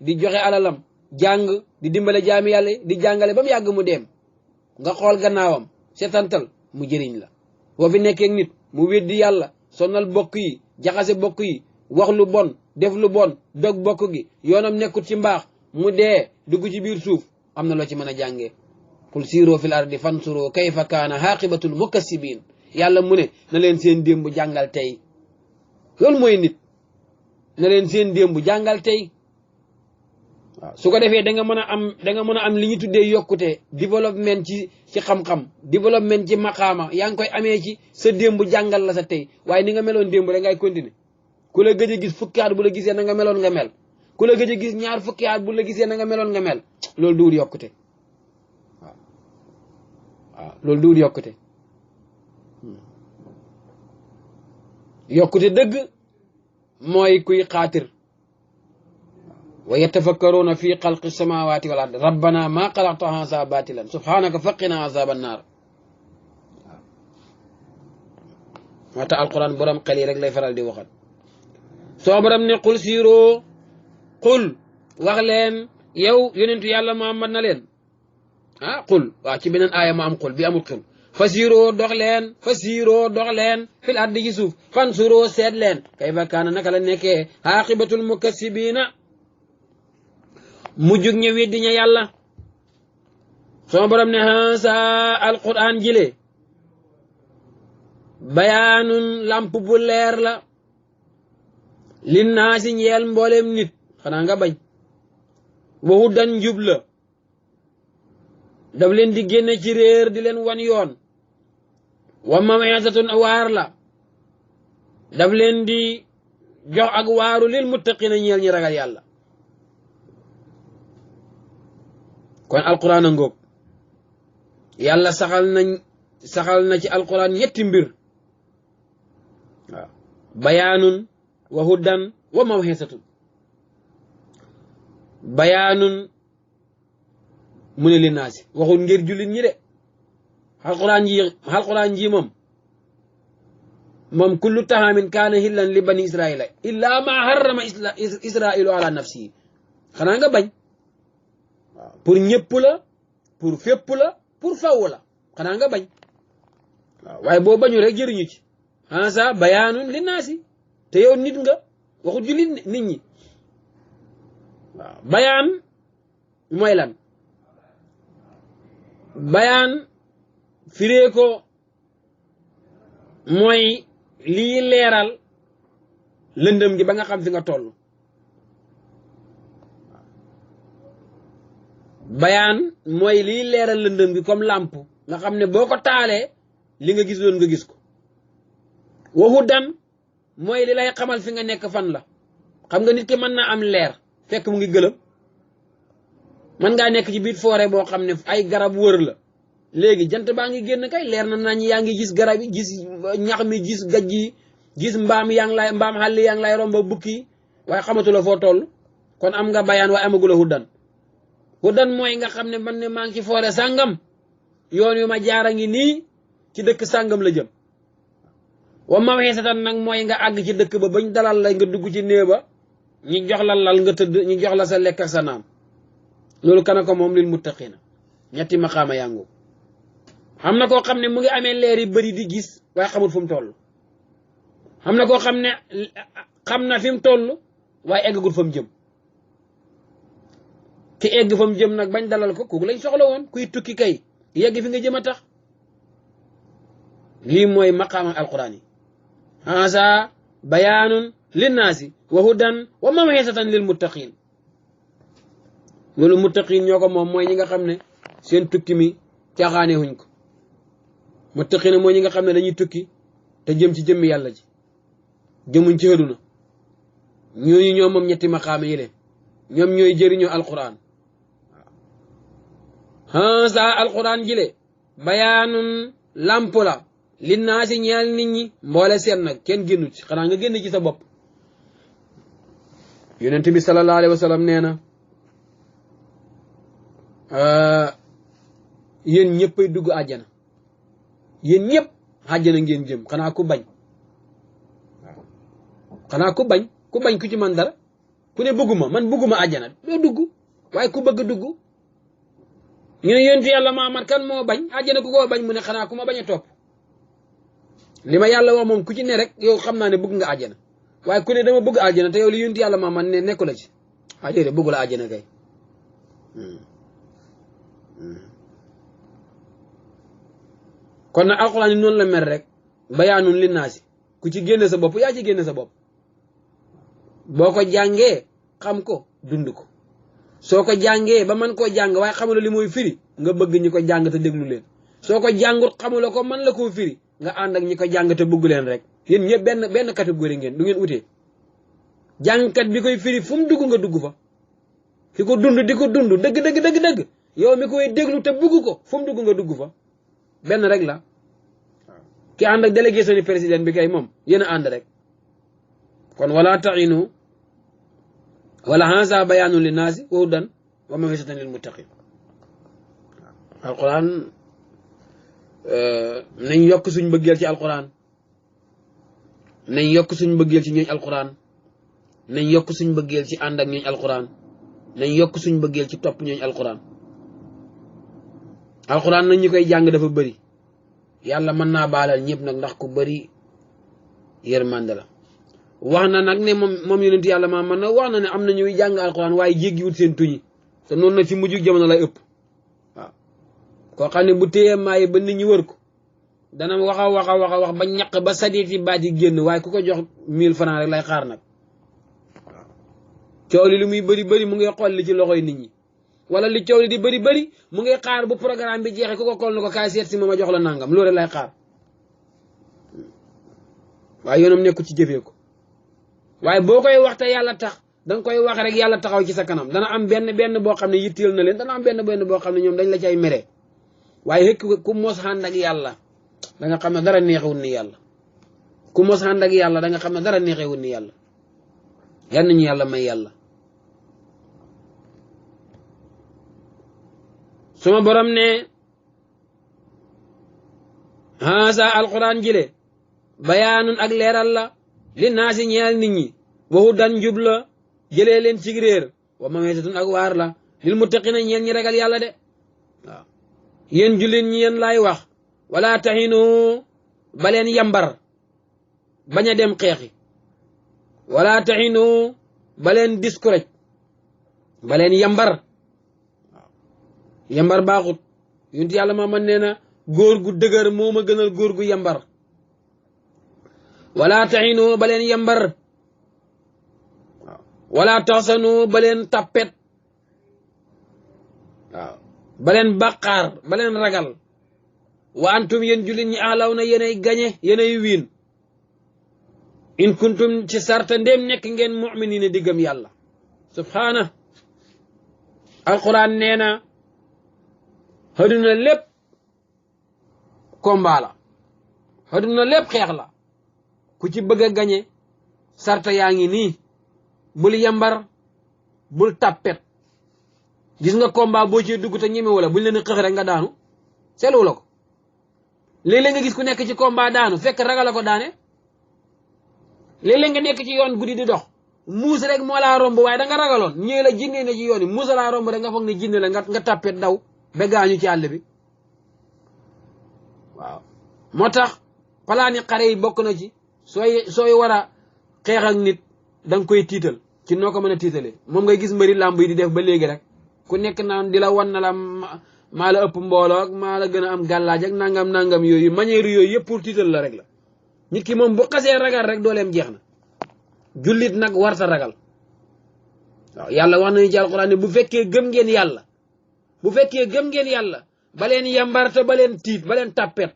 di joxe alalam jàng di dimbale jaami yàlla di jàngale ba mu yàgg mu dem nga xool gannaawam setantal mu jëriñ la boo fi nekkee nit mu weddi yàlla sonal bokk yi jaxase bokk yi wax lu bon def lu bon dog bokk gi yoonam nekkut ci mbaax mu dee dugg ci biir suuf am na loo ci mën a jàngee qul siiroo fil ardi fansuro kayfa kaana xaaqibatul mukassibin yàlla mu ne na leen seen démb jàngal tey loolu mooy nit na leen seen démb jàngal tey waaw su ko defee da nga mën a am li ñu tuddee yokkute développement ci xam-xam développement ci maqaama yaa ngi koy amee ci sa démb jàngal la sa tey waaye ni nga meloon démb da ngay continuer ku la gëj a gis fukki at bu la gisee na nga meloon nga mel ku la gëj a gis ñaar fukki at bu la gisee na nga meloon nga mel loolu duwul yokkute waaw loolu duwul yokkute yokkute dëgg mooy kuy xaatir wa yatafakkaruuna fi xalqi samawati wal ard rabbana ma xalaqta haza batilan subhanaka faqina azaba annar waaw moo tax alquran borom xel yi rek lay faral di waxat soo borom ne qul siiroo qul wax leen yow yonentu yàlla Muhammad na leen qul waaw ci beneen aaya ma am qul bi amul qul fa siiroo dox leen fil ardi ci suuf fan suroo seet leen kayfa kaana naka la nekkee aaqibatul mukassibiina mujjug ña weddi ña yàlla sama borom ne haasa alquran jile bayaanun lamp bu leer la linnaasi ñeel mbooleem nit xanaa nga bañ wa hudan njub la daf leen di génne ci réer di leen wan yoon wa maw'izatun waar la daf leen di jox ak waaru lil muttaqina ñeel ñi ragal yàlla kon alquran a ngóog yàlla saxal na ci alquran ñetti mbir waaw bayaanun wa hudan wa maw'izatun bayaanun mu ne li naasi waxul ngir jullit ñi de alquran ji moom kullu taxaamin kaana hillan li bani israila illa ma harrama israilu ala nafsihi xanaa nga bañ waaw pour ñëpp la pour fépp la pour faw la xanaa nga bañ waaw waaye boo bañu rek jëriñu ci hansa bayaanun li naasi te yow nit nga waxut jullit nit ñi waaw bayaan mooy lan bayaan firee ko mooy lii leeral lëndëm gi ba nga xam fi nga toll bayaan mooy lii leeral lëndëm gi comme làmp nga xam ne boo ko taalee li nga gis doon nga gis ko waxu dan mooy li lay xamal fi nga nekk fan la xam nga nit ki mën naa am leer fekk mu ngi gëlëm mën ngaa nekk ci biir forêt boo xam ne ay garab wër la léegi jant baa ngi génn kay leer na nañ yaa ngi gis garab yi gis ñax mi gis gaj yi gis mbaam xàll yaa ngi lay romba bukki waaye xamatula foo toll kon am nga bayaan waaye amagula huddan mooy nga xam ne man ne maa ngi ci forêt sàngam yoon yu ma jaara ngi nii ci dëkk sàngam la jëm wa maw'izatan nag mooy nga àgg ci dëkk ba bañ dalal la nga dugg ci néeg ba ñi jox la lal nga tëdd ñi jox la sa lekk ak sa naam loolu kana ko moom lil muttaqina ñetti maqaama yangu xam na koo xam ne mu ngi amee leer yi bëri di gis waaye xamul fu mu toll xam na koo xam ne xam na fi mu toll waaye eggagul fa mu jëm ki egg fa mu jëm nag bañ dalal ko kooku lañ soxla woon kuy tukki kay yegg fi nga jëm a tax lii mooy maqaama alquran yi haasa bayaanun linnaasi wa hudan wa maw'izatan lil muttaqin loolu muttaqin ñoo ko moom mooy ñi nga xam ne seen tukki mi caaxaane huñ ko muttaqina mooy ñi nga xam ne dañuy tukki te jëm ci jëmmi yàlla ji jëmuñ ci àddina ñooñu ñoom moom ñetti maqaama yi leen ñoom ñooy jëriñoo alquran haasa alquran ji le bayaanun lamp la linnaasi ñeel nit ñi mboole seen nag kenn génnu ci xanaa nga génn ci sa bopp yonent bi sallallahu alayhi wa sallam nee na yéen ñëppay dugg àjjana yéen ñëpp àjjana ngeen jëm xanaa ku bañ waaw xanaa ku bañ ku ci man dara ku ne bëgguma man bëgguma àjjana doo dugg waaye ku bëgg dugg ñu ne yonent yàlla Muhammad kan moo bañ àjjana ku ko bañ mu ne xanaa ku ma bañ a topp li ma yàlla wax moom ku ci ne rek yow xam naa ne bëgg nga àjjana waaye ku ne dama bëgg àjjana te yow li yonent yàlla Muhammad ne nekku la ci déedéet bëggu la àjjana kay kon nag alxuraan yi noonu la mel rek bayaanun li naasi ku ci génne sa bopp yaa ci génne sa bopp boo ko jàngee xam ko dund ko soo ko jàngee ba man koo jàng waaye xamula li mooy firi nga bëgg ñi ko jàng te déglu leen soo ko jàngut xamula ko man la koo firi nga ànd ak ñi ko jàng te bëgg leen rek yéen ñëpp benn catégorie ngeen du ngeen utee jàngkat bi koy firi fu mu dugg nga dugg fa ki ko dund di ko dund dëgg yow mi koy déglu te bëgg ko fu mu dugg nga dugg fa benn rek la ki ànd ak délégation ni président bi kay moom yéen a ànd rek kon wala taxinu wala hansa bayaanu li naasi wa hudan wa maw'izatan lil muttaqin alquran nañ yokk suñ bëggeel ci alquran nañ yokk suñ bëggeel ci ñooñ alquran nañ yokk suñ bëggeel ci ànd ak ñooñ alquran nañ yokk suñ bëggeel ci topp ñooñ alquran alquran nañ ñi koy jàng dafa bëri yàlla mën naa baalal ñëpp nag ndax ku bëri yërmande la wax na nag ne moom yonent yàlla maa man na wax na ne am na ñuy jàng alquran waaye jéggiwut seen tuñi te noonu nag ci mujj jamono lay ëpp waaw koo xam ne bu téyee maayi ba nit ñi wër ko dana wax ba ñaq ba sadit yi baat yi génn waaye ku ko jox 1000 francs rek lay xaar nag waaw coow li muy bëri mu ngi xool li ci loxoy nit ñi wala li coow li di bëri mu ngi xaar bu programme bi jeexee ku ko xool na ko kaay seet si ma jox la nangam loolu lay xaar waaye yoonam nekku ci jëfee ko waaye boo koy wax te yàlla tax danga koy wax rek yàlla taxaw ci sa kanam dana am benn boo xam ne yitteel na leen dana am benn boo xam ne ñoom dañ la cay mere waaye xëkk ku mos ànd ak yàlla da nga xam ne dara neexewul ni yàlla ku mos ànd ak yàlla da nga xam ne dara neexewul ni yàlla yal nañu yàlla may yàlla suma borom ne haasa alquran jile bayaanun ak leeral la li naasi ñeel nit ñi waxu dan njub la jëlee leen ci réer wa maw'izatun ak waar la lil muttaqina ñeel ñi ragal yàlla de waaw yéen jullit ñi yéen laay wax wala tahinu ba leen yambar bañ a dem xeexi wala tahinu ba leen discourage ba leen yambar waaw yambar baaxut yonent yàlla ma man nee na góor gu dëgër moo ma gënal góor gu yambar wala tahinu ba leen yambar waaw wala taxsanu ba leen tappet waaw ba leen baqaar ba leen ragal wa antum yéen jullit ñi alaw na yéenay gañe yéenay wiin in kuntum ci sarta ndéem nekk ngeen mu'miniina di gëm yàlla subhaana alquran nee na xaduna lépp combat la xaduna lépp xeex la ku ci bëgg a gañe sarta yaa ngi nii bul yambar bul tappet gis nga combat boo ci dugg te ñeme wala buñ leen xëx rek nga daanu seetlu la ko léeg-léeg nga gis ku nekk ci combat daanu fekk ragal ko daane léeg-léeg nga nekk ci yoon guddi di dox muus rek moo laa romb waaye da nga ragaloon ñëwee la jinne ne ci yoon yi muus laa romb rek nga foog ne jinne la nga tappet daw ba gaañu ci àll bi waaw moo tax palaani xare yi bokk na ci sooy war a xeex ak nit da nga koy tiital ci noo ko mën a tiitalee moom ngay gis mbëri làmb yi di def ba léegi rek ku nekk naan di la wan na la maa la ëpp mbooloo ak maa la gën a am gàllaaj ak nangam yooyu manière yooyu yëpp pour tiital la rek la nit ki moom bu xasee ragal rek dooleem jeex na jullit nag warta ragal waaw yàlla wax nañu ci alxuraan ne bu fekkee gëm ngeen yàlla ba leen yambarte ba leen tiit ba leen tappet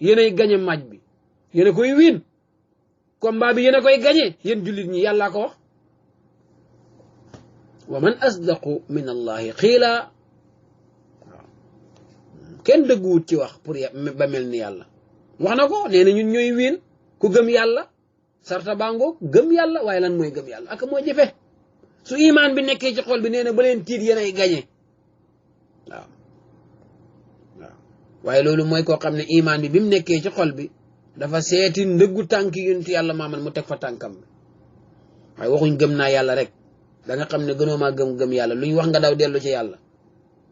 yéenay gañe maaj bi yéen a koy wiin combat bi yéen a koy gañe yéen jullit ñi yàllaa ko wax wa man asdaqu min allahi xiila waaw kenn dëgguwut ci wax pour ba mel ni yàlla wax na ko nee na ñun ñooy wiin ku gëm yàlla sarta bango gëm yàlla waaye lan mooy gëm yàlla ak moo jëfe su imaan bi nekkee ci xol bi nee na ba leen tiit yéen ay gañe waaw waaye loolu mooy koo xam ne imaan bi mu nekkee ci xol bi dafa seeti ndëggu tànk yonent yàlla maaman mu teg fa tànkam bi waaye waxuñ gëm naa yàlla rek da nga xam ne gënoo maa gëm yàlla lu ñu wax nga daw dellu ci yàlla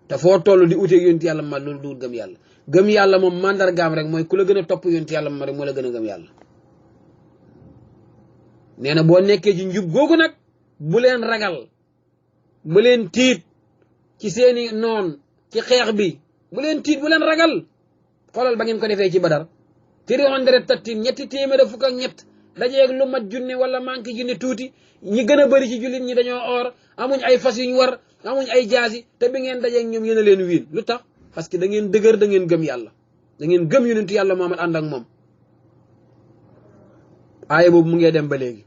te foo toll di uteeg yonent yàlla ma loolu duut gëm yàlla. gëm yàlla moom mandargaam rek mooy ku la gën a topp yonent yàlla ma rek moo la gën a gëm yàlla. nee na boo nekkee ci njub googu nag bu leen ragal bu leen tiit ci seeni noon ci xeex bi bu leen tiit bu leen ragal xoolal ba ngeen ko defee ci Badar 313 ñetti téeméer fukk ak ñett dajeeg lu mat junne wala manqué junne tuuti ñi gën a bëri ci jullit ñi dañoo or amuñ ay fas yuñ war amuñ ay jaasi te bi ngeen dajeeg ñoom yéen a leen wiin lu tax parce que da ngeen dëgër da ngeen gëm yàlla da ngeen gëm yonentu yàlla Muhammad ànd ak moom. aaya boobu mu ngee dem ba léegi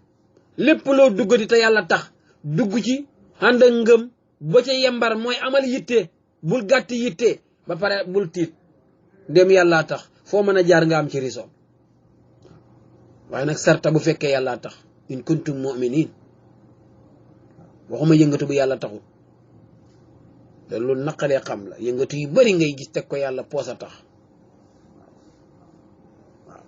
lépp loo duggati te yàlla tax dugg ci ànd ak ngëm ba ca yembar mooy amal yitte bul gàtt yitte ba pare bul tiit ndem yàllaa tax foo mën a jaar nga am ci riso waaye nag sarta bu fekkee yàllaa tax in kuntum mu'minin waxuma yëngatu bu yàlla taxul te lu naqaree xam la yëngatu yu bari ngay gis teg ko yàlla poos a tax waaw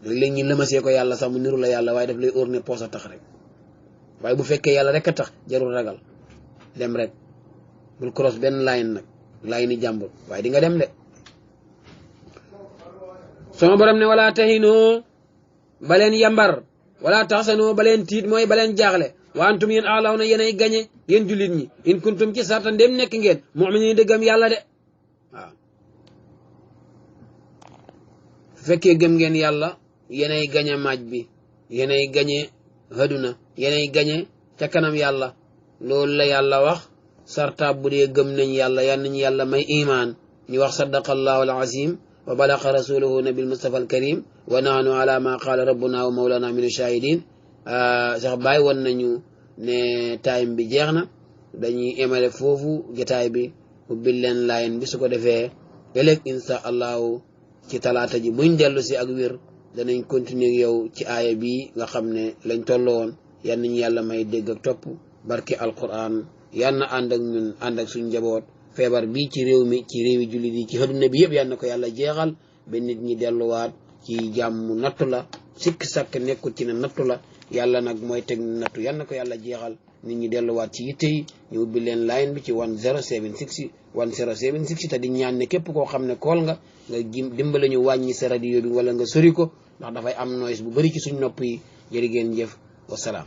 léeg-léeg ñu lëmasee ko yàlla sax mu niru la yàlla waaye daf lay óor ne poos a tax rek waaye bu fekkee yàlla rek a tax jarul ragal dem rek bul cross benn line nag line ni jàmbur waaye di nga dem de sama borom ne wala tahinoo baleen yambar wala taxsanoo baleen tiit mooy baleen jaaxle wa antum yéen aalaw na yéenay gañe yéen jullit ñi in kuntum ci sarta ndem nekk ngeen mu'minin dëggam yàlla de waaw su fekkee gëm ngeen yàlla yéenay gañe maaj bi yéenay gañe haduna yéenay gañe ca kanam yàlla loolu la yàlla wax sarta bu dee gëm nañ yàlla yal nañ yàlla may iman ñu wax sadaqallahu al-azim wa balaqa rasuluhu nabil mustafa al-karim wa nahnu ala ma qala rabbuna wa mawlana min ash-shahidin sax bàyyi woon nañu ne time bi jeex na dañuy emale foofu jotaay bi ubbil leen line bi su ko defee ëllëg insha allahu ci talaata ji buñ dellu si ak wér danañ continuer yow ci aaya bi nga xam ne lañ tolloo woon yal nañu yàlla may dégg ak topp barke alquran yal na ànd ak ñun ànd ak suñ njaboot feebar bii ci réew mi ci réewi jullit yi ci adduna bi yëpp yal na ko yàlla jeexal ba nit ñi delluwaat ci jàmm nattu la sikk sakk nekkul ci ne nattu la yàlla nag mooy teg nattu yal na ko yàlla jeexal nit ñi delluwaat ci yitte yi ñu ubbi leen line bi ci 1076 te di ñaan ne képp koo xam ne kool nga dimbale ñu wàññi sa radio bi wala nga sori ko ndax dafay am noise bu bari ci suñ nopp yi jërë ngeen jëf wasalaam